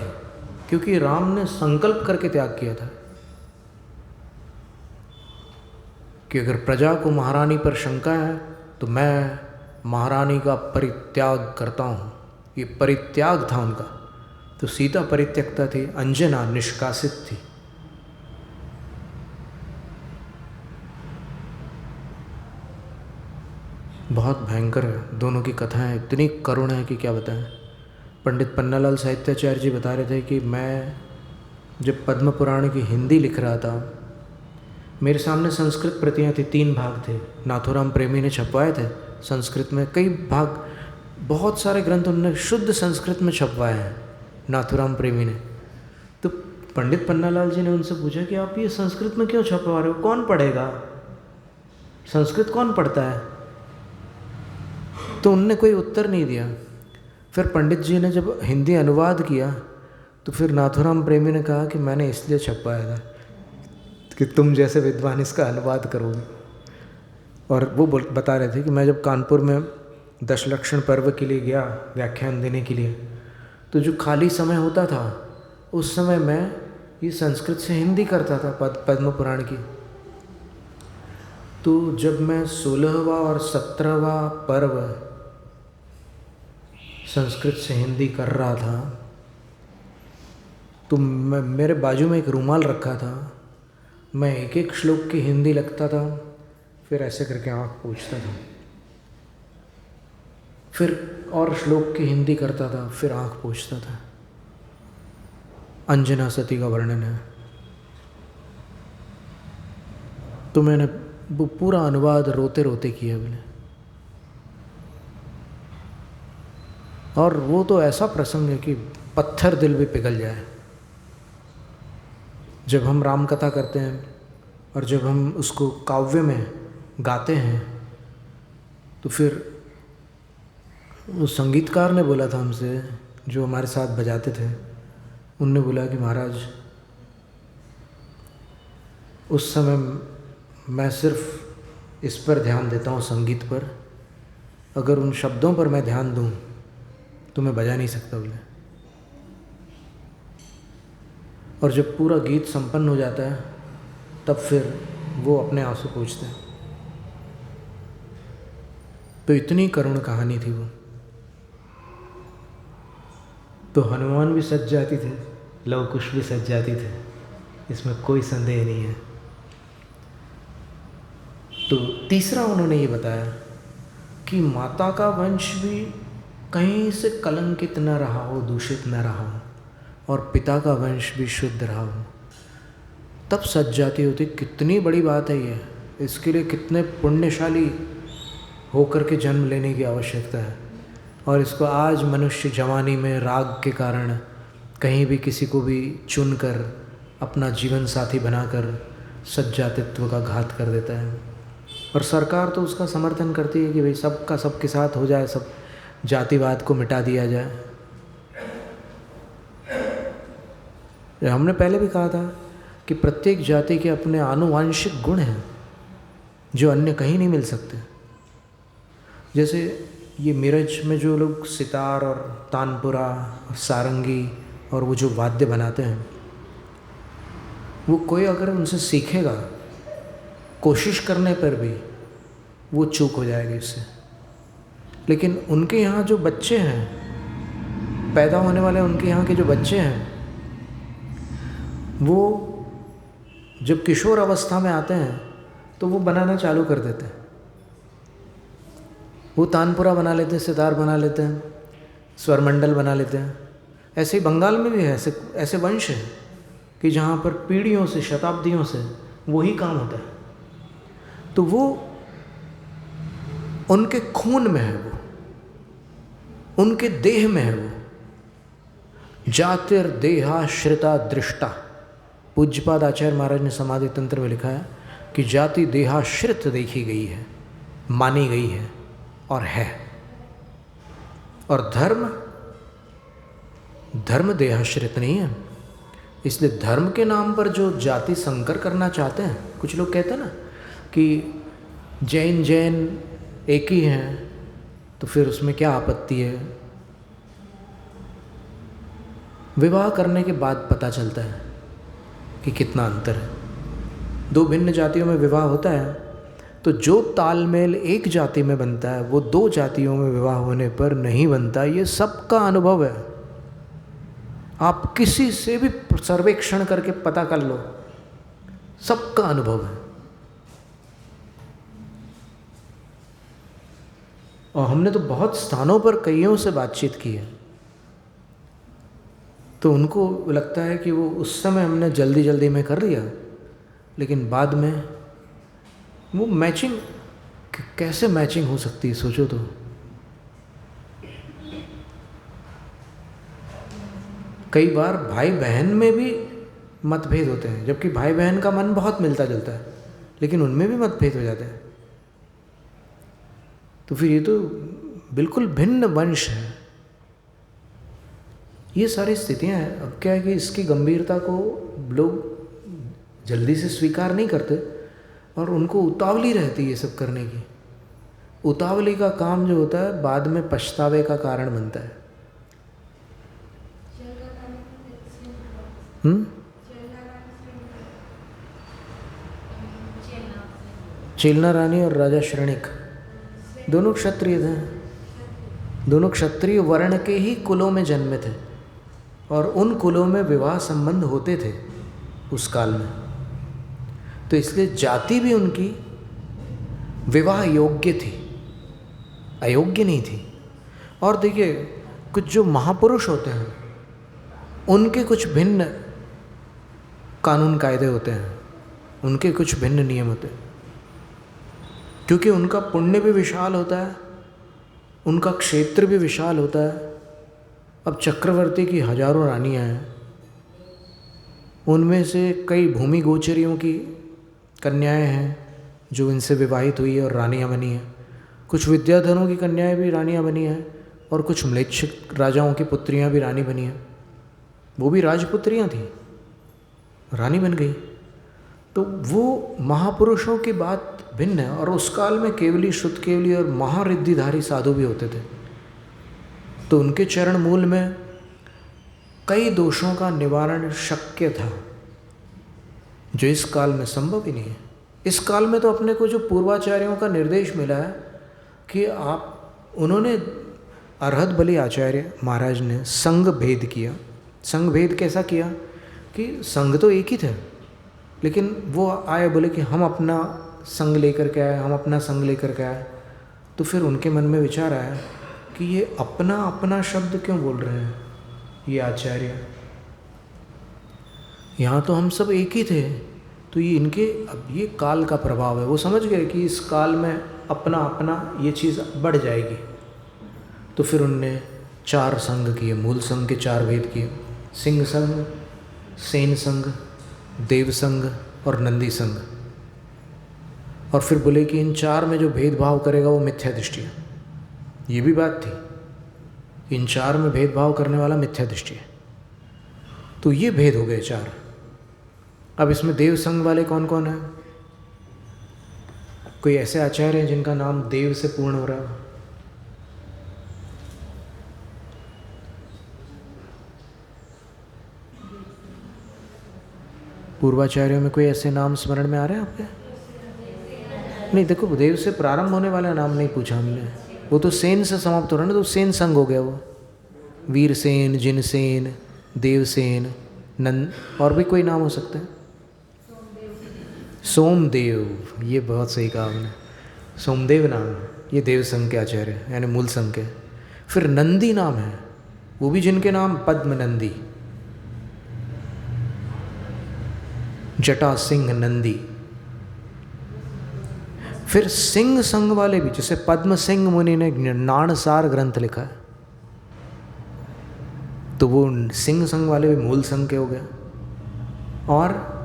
क्योंकि राम ने संकल्प करके त्याग किया था कि अगर प्रजा को महारानी पर शंका है तो मैं महारानी का परित्याग करता हूँ। ये परित्याग था उनका। तो सीता परित्यक्ता थी, अंजना निष्कासित थी। बहुत भयंकर है, दोनों की कथाएं इतनी करुण है कि क्या बताएं। पंडित पन्नालाल साहित्याचार्य जी बता रहे थे कि मैं जब पद्म पुराण की हिंदी लिख रहा था, मेरे सामने संस्कृत प्रतियां थी, 3 भाग थे, नाथुराम प्रेमी ने छपवाए थे संस्कृत में। कई भाग, बहुत सारे ग्रंथ उन्होंने शुद्ध संस्कृत में छपवाए हैं नाथुराम प्रेमी ने। तो पंडित पन्नालाल जी ने उनसे पूछा कि आप ये संस्कृत में क्यों छपवा रहे हो, कौन पढ़ेगा, संस्कृत कौन पढ़ता है? तो उनने कोई उत्तर नहीं दिया। फिर पंडित जी ने जब हिंदी अनुवाद किया तो फिर नाथुराम प्रेमी ने कहा कि मैंने इसलिए छपवाया था कि तुम जैसे विद्वान इसका अनुवाद करोगे। और वो बता रहे थे कि मैं जब कानपुर में दशलक्षण पर्व के लिए गया व्याख्यान देने के लिए, तो जो खाली समय होता था उस समय मैं ये संस्कृत से हिंदी करता था पद्म पुराण की। तो जब मैं 16वां और 17वां पर्व संस्कृत से हिंदी कर रहा था तो मेरे बाजू में एक रुमाल रखा था, मैं एक एक श्लोक की हिंदी लिखता था फिर ऐसे करके आँख पोंछता था, फिर और श्लोक की हिंदी करता था, फिर आँख पोंछता था। अंजना सती का वर्णन है। तो मैंने वो पूरा अनुवाद रोते रोते किया बोले। और वो तो ऐसा प्रसंग है कि पत्थर दिल भी पिघल जाए। जब हम राम कथा करते हैं और जब हम उसको काव्य में गाते हैं, तो फिर उस संगीतकार ने बोला था हमसे, जो हमारे साथ बजाते थे, उनने बोला कि महाराज उस समय मैं सिर्फ इस पर ध्यान देता हूँ, संगीत पर। अगर उन शब्दों पर मैं ध्यान दूँ तो मैं बजा नहीं सकता बोले। और जब पूरा गीत संपन्न हो जाता है तब फिर वो अपने आंसू पोंछते हैं। तो इतनी करुण कहानी थी वो। तो हनुमान भी सज जाती थे, लव कुश भी सज जाती थे, इसमें कोई संदेह नहीं है। तो तीसरा उन्होंने ये बताया कि माता का वंश भी कहीं से कलंकित न रहा हो, दूषित न रहा हो, और पिता का वंश भी शुद्ध रहा हो, तब सज जाती होती। कितनी बड़ी बात है ये। इसके लिए कितने पुण्यशाली होकर के जन्म लेने की आवश्यकता है। और इसको आज मनुष्य जवानी में राग के कारण कहीं भी किसी को भी चुनकर अपना जीवन साथी बनाकर सज्जातित्व का घात कर देता है। और सरकार तो उसका समर्थन करती है कि भाई सबका सबके साथ हो जाए, सब जातिवाद को मिटा दिया जाए। हमने पहले भी कहा था कि प्रत्येक जाति के अपने आनुवांशिक गुण हैं जो अन्य कहीं नहीं मिल सकते। जैसे ये मिरज में जो लोग सितार और तानपुरा और सारंगी और वो जो वाद्य बनाते हैं, वो कोई अगर उनसे सीखेगा, कोशिश करने पर भी वो चूक हो जाएगी इससे। लेकिन उनके यहाँ जो बच्चे हैं, पैदा होने वाले उनके यहाँ के जो बच्चे हैं, वो जब किशोर अवस्था में आते हैं तो वो बनाना चालू कर देते हैं। वो तानपुरा बना लेते हैं, सितार बना लेते हैं, स्वरमंडल बना लेते हैं। ऐसे ही बंगाल में भी है ऐसे वंश हैं कि जहाँ पर पीढ़ियों से, शताब्दियों से वही काम होता है। तो वो उनके खून में है, वो उनके देह में है। वो जातिर देहाश्रिता दृष्टा, पूज्यपाद आचार्य महाराज ने समाधि तंत्र में लिखा है कि जाति देहाश्रित देखी गई है, मानी गई है और है। और धर्म देहाश्रित नहीं है। इसलिए धर्म के नाम पर जो जाति संकर करना चाहते हैं, कुछ लोग कहते हैं ना कि जैन एक ही हैं, तो फिर उसमें क्या आपत्ति है। विवाह करने के बाद पता चलता है कि कितना अंतर है। दो भिन्न जातियों में विवाह होता है तो जो तालमेल एक जाति में बनता है वो दो जातियों में विवाह होने पर नहीं बनता। ये सबका अनुभव है। आप किसी से भी सर्वेक्षण करके पता कर लो, सबका अनुभव है। और हमने तो बहुत स्थानों पर कईयों से बातचीत की है, तो उनको लगता है कि वो उस समय हमने जल्दी जल्दी में कर लिया, लेकिन बाद में वो मैचिंग कैसे मैचिंग हो सकती है, सोचो तो। कई बार भाई बहन में भी मतभेद होते हैं, जबकि भाई बहन का मन बहुत मिलता जुलता है, लेकिन उनमें भी मतभेद हो जाते हैं। तो फिर ये तो बिल्कुल भिन्न वंश है। ये सारी स्थितियां हैं। अब क्या है कि इसकी गंभीरता को लोग जल्दी से स्वीकार नहीं करते और उनको उतावली रहती है ये सब करने की। उतावली का काम जो होता है बाद में पछतावे का कारण बनता है। चेलना रानी और राजा श्रेणिक दोनों क्षत्रिय थे। दोनों क्षत्रिय वर्ण के ही कुलों में जन्मे थे और उन कुलों में विवाह संबंध होते थे उस काल में। तो इसलिए जाति भी उनकी विवाह योग्य थी, अयोग्य नहीं थी। और देखिए, कुछ जो महापुरुष होते हैं उनके कुछ भिन्न कानून कायदे होते हैं, उनके कुछ भिन्न नियम होते हैं, क्योंकि उनका पुण्य भी विशाल होता है, उनका क्षेत्र भी विशाल होता है। अब चक्रवर्ती की हजारों रानियां हैं, उनमें से कई भूमि गोचरियों की कन्याएं हैं जो इनसे विवाहित हुई है और रानियां बनी हैं। कुछ विद्याधरों की कन्याएं भी रानियां बनी हैं, और कुछ म्लेच्छ राजाओं की पुत्रियां भी रानी बनी हैं। वो भी राजपुत्रियां थीं, रानी बन गई। तो वो महापुरुषों की बात भिन्न है। और उस काल में केवली, शुद्ध केवली और महारिद्धिधारी साधु भी होते थे। तो उनके चरण मूल में कई दोषों का निवारण शक्य था, जो इस काल में संभव ही नहीं है। इस काल में तो अपने को जो पूर्वाचार्यों का निर्देश मिला है कि उन्होंने अरहत बलि आचार्य महाराज ने संघ भेद किया। संघ भेद कैसा किया कि संघ तो एक ही थे, लेकिन वो आए बोले कि हम अपना संघ लेकर के आए, हम अपना संघ लेकर के आए। तो फिर उनके मन में विचार आया कि ये अपना अपना शब्द क्यों बोल रहे हैं ये आचार्य, यहाँ तो हम सब एक ही थे। तो ये इनके, अब ये काल का प्रभाव है। वो समझ गए कि इस काल में अपना अपना ये चीज़ बढ़ जाएगी। तो फिर उनने 4 संघ किए, मूल संघ के 4 भेद किए, सिंह संघ, सेन संघ, देव संघ और नंदी संघ। और फिर बोले कि इन 4 में जो भेदभाव करेगा वो मिथ्या दृष्टि है। ये भी बात थी, इन 4 में भेदभाव करने वाला मिथ्या दृष्टि है। तो ये भेद हो गए 4। अब इसमें देव संघ वाले कौन कौन है? कोई ऐसे आचार्य हैं जिनका नाम देव से पूर्ण हो रहा है? पूर्वाचार्यों में कोई ऐसे नाम स्मरण में आ रहे हैं आपके? नहीं, देखो, देव से प्रारंभ होने वाला नाम नहीं पूछा हमने, वो तो सेन से समाप्त हो रहा है ना, तो सेन संघ हो गया वो। वीरसेन, जिनसेन, देवसेन, नंद, और भी कोई नाम हो सकते हैं। सोमदेव, ये बहुत सही कहा आपने, सोमदेव नाम, ये देव संघ के आचार्य हैं, यानी मूल संघ के। फिर नंदी नाम है, वो भी जिनके नाम पद्म नंदी, जटा सिंह नंदी। फिर सिंह संघ वाले भी, जैसे पद्म सिंह मुनि ने नाणसार ग्रंथ लिखा है, तो वो सिंह संघ वाले भी मूल संघ के हो गए। और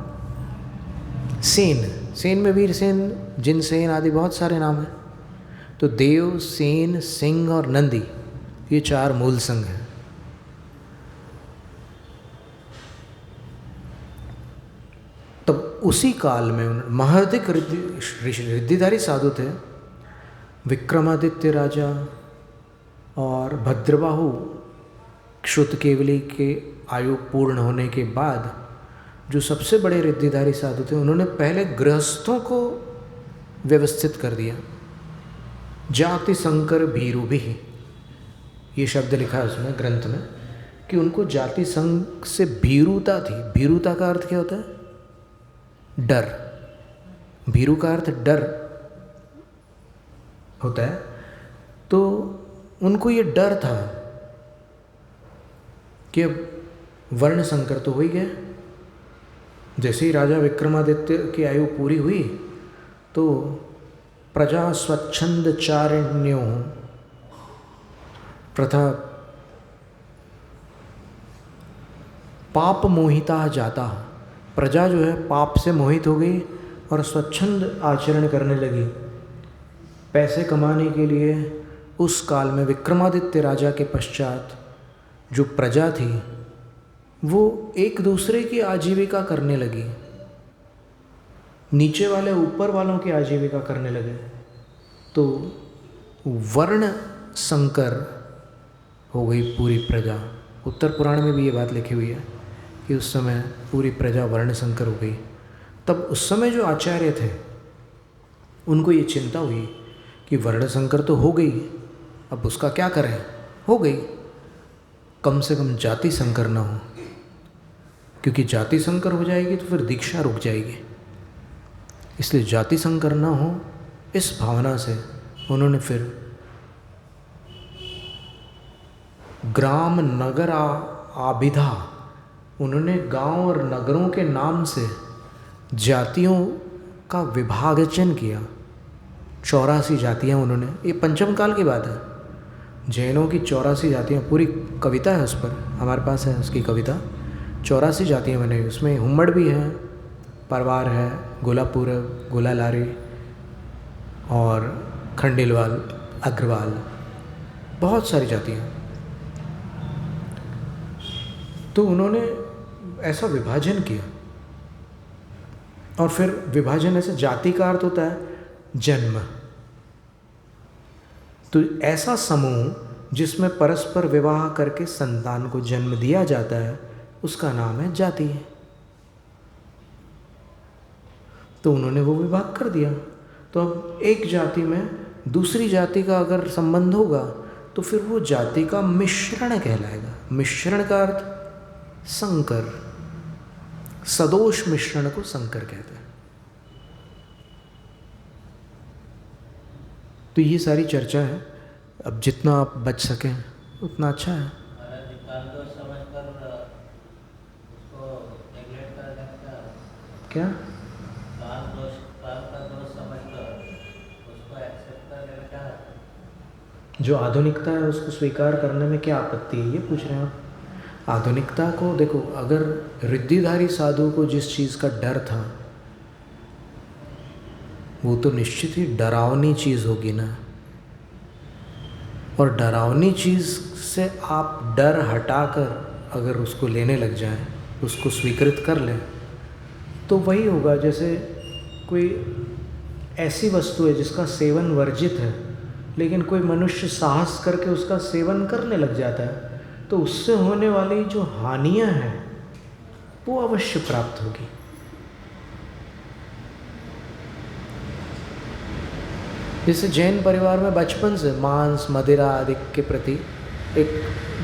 सेन, सेन में वीरसेन, जिनसेन आदि बहुत सारे नाम हैं। तो देव, सेन, सिंह और नंदी, ये 4 मूल संघ हैं। तब उसी काल में महाधिक रिद्धिधारी साधु थे। विक्रमादित्य राजा और भद्रबाहु क्षुत केवली के आयु पूर्ण होने के बाद जो सबसे बड़े रिद्धिधारी साधु थे, उन्होंने पहले गृहस्थों को व्यवस्थित कर दिया। जाति संकर भीरु भी, ये शब्द लिखा है उसमें ग्रंथ में, कि उनको जाति संघ से भीरुता थी। भीरुता का अर्थ क्या होता है? डर। भीरु का अर्थ डर होता है। तो उनको ये डर था कि अब वर्ण संकर तो हो ही गया। जैसे ही राजा विक्रमादित्य की आयु पूरी हुई तो प्रजा स्वच्छंद चारिण्यों प्रथा पाप मोहिता जाता, प्रजा जो है पाप से मोहित हो गई और स्वच्छंद आचरण करने लगी। पैसे कमाने के लिए उस काल में विक्रमादित्य राजा के पश्चात जो प्रजा थी वो एक दूसरे की आजीविका करने लगी, नीचे वाले ऊपर वालों की आजीविका करने लगे। तो वर्ण संकर हो गई पूरी प्रजा। उत्तर पुराण में भी ये बात लिखी हुई है कि उस समय पूरी प्रजा वर्ण संकर हो गई। तब उस समय जो आचार्य थे उनको ये चिंता हुई कि वर्ण संकर तो हो गई, अब उसका क्या करें? हो गई, कम से कम जाति संकर ना हो, क्योंकि जाति संकर हो जाएगी तो फिर दीक्षा रुक जाएगी। इसलिए जाति संकर ना हो इस भावना से उन्होंने फिर ग्राम नगर आबिधा, उन्होंने गांव और नगरों के नाम से जातियों का विभाजन किया। 84 जातियाँ उन्होंने, ये पंचम काल की बात है, जैनों की 84 जातियाँ, पूरी कविता है उस पर, हमारे पास है उसकी कविता। 84 जातियाँ बनी, उसमें हुम्मड़ भी है, परवार है, गोलापुर, गोलालारी और खंडेलवाल, अग्रवाल, बहुत सारी जातियाँ। तो उन्होंने ऐसा विभाजन किया, और फिर विभाजन ऐसे, जाति का अर्थ होता है जन्म। तो ऐसा समूह जिसमें परस्पर विवाह करके संतान को जन्म दिया जाता है, उसका नाम है जाति। तो उन्होंने वो विभाग कर दिया। तो अब एक जाति में दूसरी जाति का अगर संबंध होगा तो फिर वो जाति का मिश्रण कहलाएगा। मिश्रण का अर्थ संकर, सदोष मिश्रण को संकर कहते हैं। तो ये सारी चर्चा है, अब जितना आप बच सकें उतना अच्छा है। क्या जो आधुनिकता है उसको स्वीकार करने में क्या आपत्ति है, ये पूछ रहे हैं आप। आधुनिकता को देखो, अगर रिद्धिधारी साधु को जिस चीज़ का डर था वो तो निश्चित ही डरावनी चीज़ होगी ना, और डरावनी चीज़ से आप डर हटाकर अगर उसको लेने लग जाएं, उसको स्वीकृत कर लें, तो वही होगा जैसे कोई ऐसी वस्तु है जिसका सेवन वर्जित है, लेकिन कोई मनुष्य साहस करके उसका सेवन करने लग जाता है, तो उससे होने वाली जो हानियां हैं वो अवश्य प्राप्त होगी। जैसे जैन परिवार में बचपन से मांस मदिरा आदि के प्रति एक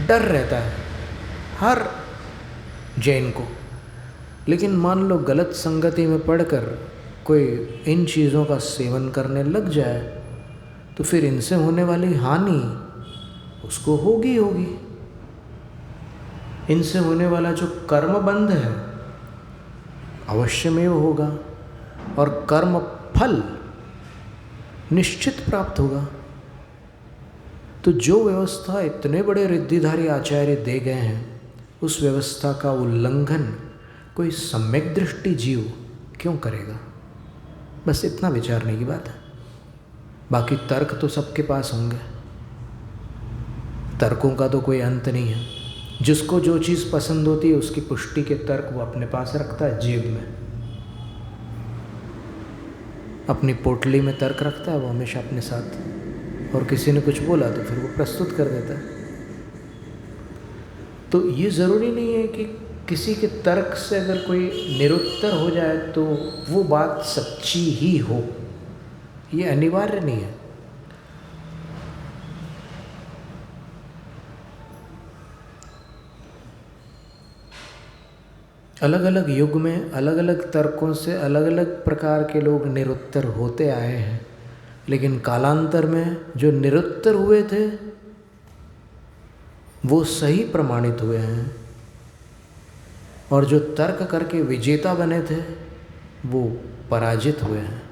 डर रहता है हर जैन को, लेकिन मान लो गलत संगति में पड़कर कोई इन चीज़ों का सेवन करने लग जाए तो फिर इनसे होने वाली हानि उसको होगी। इनसे होने वाला जो कर्म बंध है अवश्य में वो होगा, और कर्म फल निश्चित प्राप्त होगा। तो जो व्यवस्था इतने बड़े रिद्धिधारी आचार्य दे गए हैं, उस व्यवस्था का उल्लंघन कोई सम्यक दृष्टि जीव क्यों करेगा? बस इतना विचारने की बात है। बाकी तर्क तो सबके पास होंगे, तर्कों का तो कोई अंत नहीं है। जिसको जो चीज़ पसंद होती है उसकी पुष्टि के तर्क वो अपने पास रखता है, जेब में, अपनी पोटली में तर्क रखता है वो हमेशा अपने साथ, और किसी ने कुछ बोला तो फिर वो प्रस्तुत कर देता है। तो ये ज़रूरी नहीं है कि किसी के तर्क से अगर कोई निरुत्तर हो जाए तो वो बात सच्ची ही हो, ये अनिवार्य नहीं है। अलग अलग युग में अलग अलग तर्कों से अलग अलग प्रकार के लोग निरुत्तर होते आए हैं, लेकिन कालांतर में जो निरुत्तर हुए थे वो सही प्रमाणित हुए हैं, और जो तर्क करके विजेता बने थे वो पराजित हुए हैं।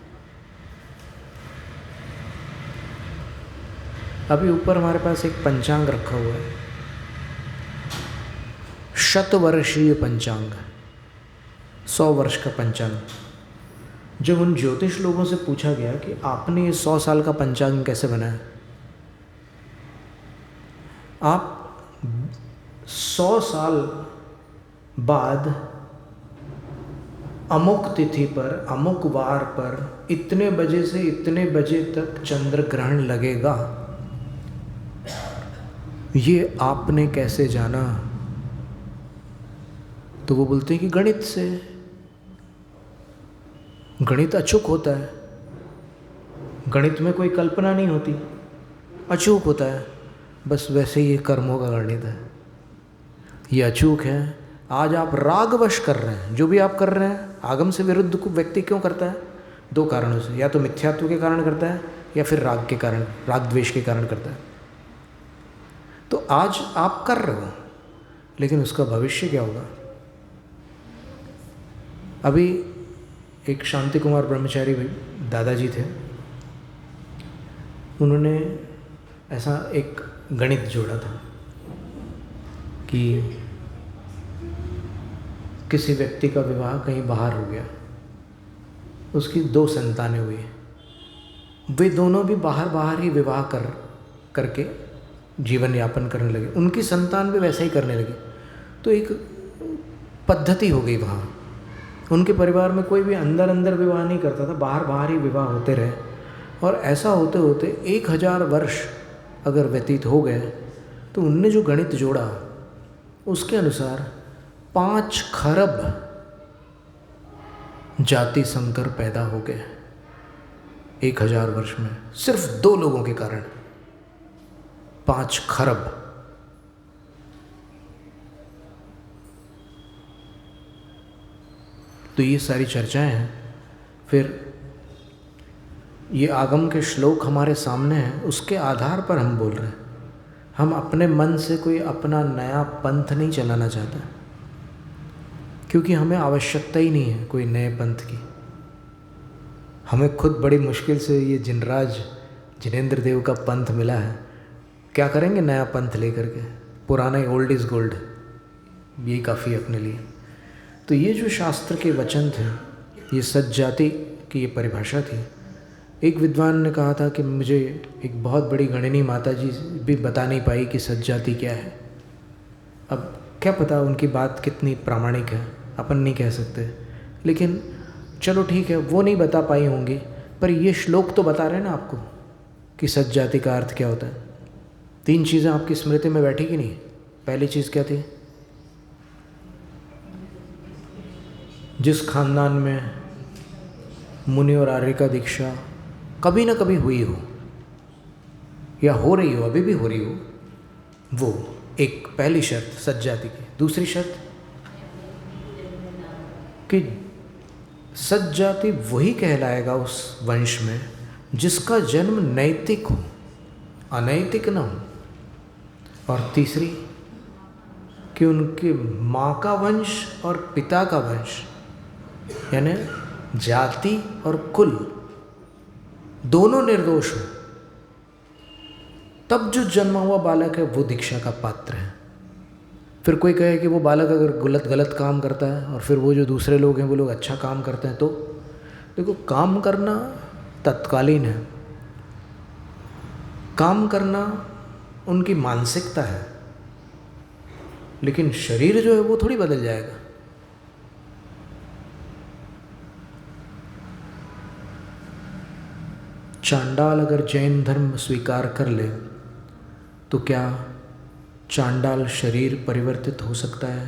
अभी ऊपर हमारे पास एक पंचांग रखा हुआ है, शतवर्षीय पंचांग, 100 वर्ष का पंचांग। जब उन ज्योतिष लोगों से पूछा गया कि आपने ये 100 साल का पंचांग कैसे बनाया, आप 100 साल बाद अमुक तिथि पर अमुक वार पर इतने बजे से इतने बजे तक चंद्र ग्रहण लगेगा, ये आपने कैसे जाना? तो वो बोलते हैं कि गणित से। गणित अचूक होता है, गणित में कोई कल्पना नहीं होती, अचूक होता है। बस वैसे ही ये कर्मों का गणित है, ये अचूक है। आज आप रागवश कर रहे हैं, जो भी आप कर रहे हैं आगम से विरुद्ध को व्यक्ति क्यों करता है? दो कारणों से, या तो मिथ्यात्व के कारण करता है या फिर राग के कारण, राग द्वेष के कारण करता है। तो आज आप कर रहे हो, लेकिन उसका भविष्य क्या होगा? अभी एक शांति कुमार ब्रह्मचारी दादाजी थे, उन्होंने ऐसा एक गणित जोड़ा था कि किसी व्यक्ति का विवाह कहीं बाहर हो गया, उसकी 2 संतानें हुई, वे दोनों भी बाहर ही विवाह करके जीवन यापन करने लगे, उनकी संतान भी वैसा ही करने लगे। तो एक पद्धति हो गई वहाँ, उनके परिवार में कोई भी अंदर विवाह नहीं करता था, बाहर ही विवाह होते रहे। और ऐसा होते होते 1000 वर्ष अगर व्यतीत हो गए, तो उनने जो गणित जोड़ा उसके अनुसार 5 खरब जाति संकर पैदा हो गए 1000 वर्ष में, सिर्फ 2 लोगों के कारण 5 खरब। तो ये सारी चर्चाएं हैं। फिर ये आगम के श्लोक हमारे सामने हैं, उसके आधार पर हम बोल रहे हैं। हम अपने मन से कोई अपना नया पंथ नहीं चलाना चाहते, क्योंकि हमें आवश्यकता ही नहीं है कोई नए पंथ की। हमें खुद बड़ी मुश्किल से ये जिनेंद्र देव का पंथ मिला है, क्या करेंगे नया पंथ लेकर के? पुराना ही ओल्ड इज़ गोल्ड, यही काफ़ी अपने लिए। तो ये जो शास्त्र के वचन थे, ये सज्जाति की ये परिभाषा थी। एक विद्वान ने कहा था कि मुझे एक बहुत बड़ी गणिनी माता जी भी बता नहीं पाई कि सज्जाति क्या है। अब क्या पता उनकी बात कितनी प्रामाणिक है, अपन नहीं कह सकते, लेकिन चलो ठीक है, वो नहीं बता पाई होंगी, पर ये श्लोक तो बता रहे हैं ना आपको कि सज्जाति का अर्थ क्या होता है। 3 चीज़ें आपकी स्मृति में बैठी कि नहीं? पहली चीज़ क्या थी? जिस खानदान में मुनि और आर्य का दीक्षा कभी ना कभी हुई हो या हो रही हो, अभी भी हो रही हो, वो एक पहली शर्त सज्जाति की। दूसरी शर्त कि सज्जाति वही कहलाएगा उस वंश में जिसका जन्म नैतिक हो, अनैतिक ना हो। और तीसरी कि उनके माँ का वंश और पिता का वंश, यानी जाति और कुल दोनों निर्दोष हो, तब जो जन्मा हुआ बालक है वो दीक्षा का पात्र है। फिर कोई कहे कि वो बालक अगर गलत काम करता है और फिर वो जो दूसरे लोग हैं वो लोग अच्छा काम करते हैं, तो देखो, काम करना तत्कालीन है, काम करना उनकी मानसिकता है, लेकिन शरीर जो है वो थोड़ी बदल जाएगा। चांडाल अगर जैन धर्म स्वीकार कर ले तो क्या चांडाल शरीर परिवर्तित हो सकता है?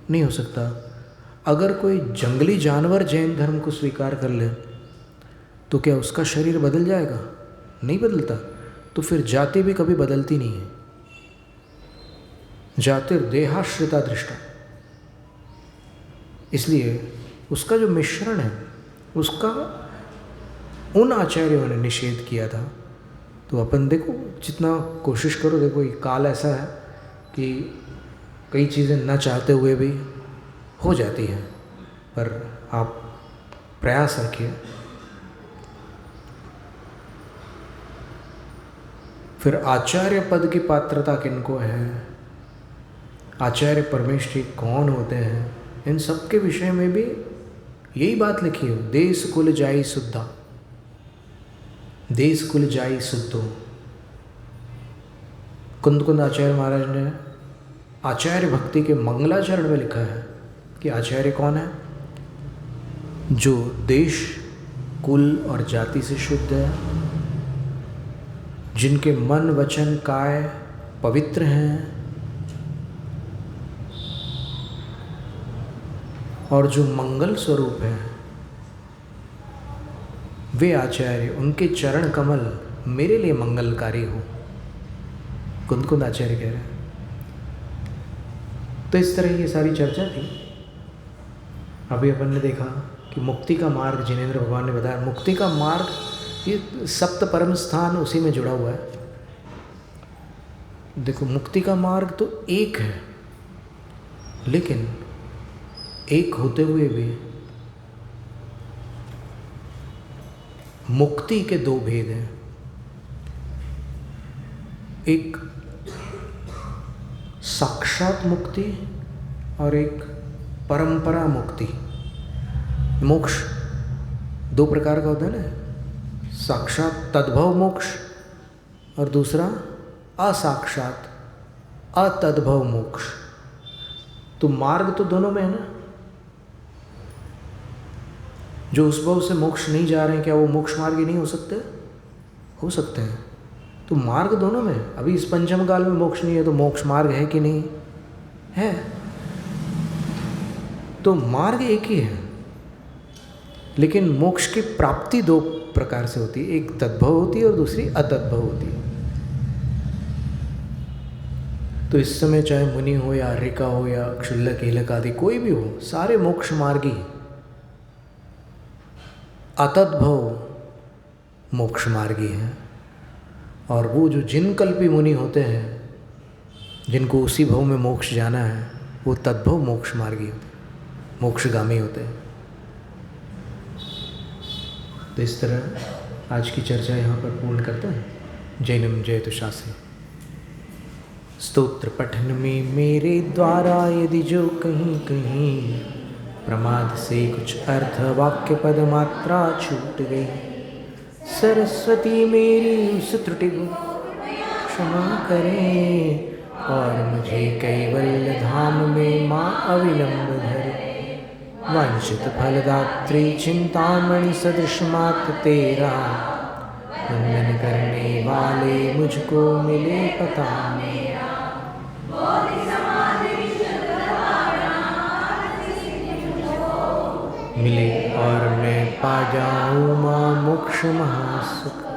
नहीं हो सकता। अगर कोई जंगली जानवर जैन धर्म को स्वीकार कर ले तो क्या उसका शरीर बदल जाएगा? नहीं बदलता। तो फिर जाति भी कभी बदलती नहीं है। जातिर्देहाश्रिता दृष्टा। इसलिए उसका जो मिश्रण है उसका उन आचार्यों ने निषेध किया था। तो अपन देखो, जितना कोशिश करो, देखो ये काल ऐसा है कि कई चीज़ें न चाहते हुए भी हो जाती हैं, पर आप प्रयास रखिए। फिर आचार्य पद की पात्रता किनको है, आचार्य परमेश्वरी कौन होते हैं, इन सब के विषय में भी यही बात लिखी हो। देश कुल जाई शुद्धा, देश कुल जाई शुद्धो। कुंद आचार्य महाराज ने आचार्य भक्ति के मंगलाचरण में लिखा है कि आचार्य कौन है? जो देश, कुल और जाति से शुद्ध है, जिनके मन, वचन, काया पवित्र हैं, और जो मंगल स्वरूप है, वे आचार्य, उनके चरण कमल मेरे लिए मंगलकारी हो। कुंद आचार्य कह रहे हैं। तो इस तरह ये सारी चर्चा थी। अभी अपन ने देखा कि मुक्ति का मार्ग जिनेंद्र भगवान ने बताया, मुक्ति का मार्ग ये सप्त परम स्थान उसी में जुड़ा हुआ है। देखो मुक्ति का मार्ग तो एक है, लेकिन एक होते हुए भी मुक्ति के दो भेद हैं। एक साक्षात मुक्ति और एक परंपरा मुक्ति। मोक्ष दो प्रकार का होता है ना, साक्षात तद्भव मोक्ष और दूसरा असाक्षात अतद्भव मोक्ष। तो मार्ग तो दोनों में है ना। जो उस भाव से मोक्ष नहीं जा रहे हैं, क्या वो मोक्ष मार्ग ही नहीं हो सकते? हो सकते हैं। तो मार्ग दोनों में। अभी इस पंचम काल में मोक्ष नहीं है तो मोक्ष मार्ग है कि नहीं है? तो मार्ग एक ही है, लेकिन मोक्ष की प्राप्ति दो प्रकार से होती है। एक तद्भव होती है और दूसरी अतद्भव होती है। तो इस समय चाहे मुनि हो या आर्यिका हो या क्षुल्लक कीलक आदि कोई भी हो, सारे मोक्ष मार्गी अतद्भव मोक्ष मार्गी हैं। और वो जो जिन कल्पी मुनि होते हैं, जिनको उसी भव में मोक्ष जाना है, वो तद्भव मोक्ष मार्गी होते हैं, मोक्षगामी होते हैं। तो इस तरह आज की चर्चा यहाँ पर पूर्ण करते हैं। जैनम जयतु शास्त्री। स्तोत्र पठन में मेरे द्वारा यदि जो कहीं कहीं प्रमाद से कुछ अर्थ वाक्य पद मात्रा छूट गई, सरस्वती मेरी उस त्रुटि को क्षमा करें और मुझे कैवल्य धाम में माँ अविलंब धरे। वांछित फलदात्री चिंतामणि सदृश मात तेरा, वंदन करने वाले मुझको मिले पता मेरा। मिले और मैं पा जाऊँ माँ मोक्ष महासुख।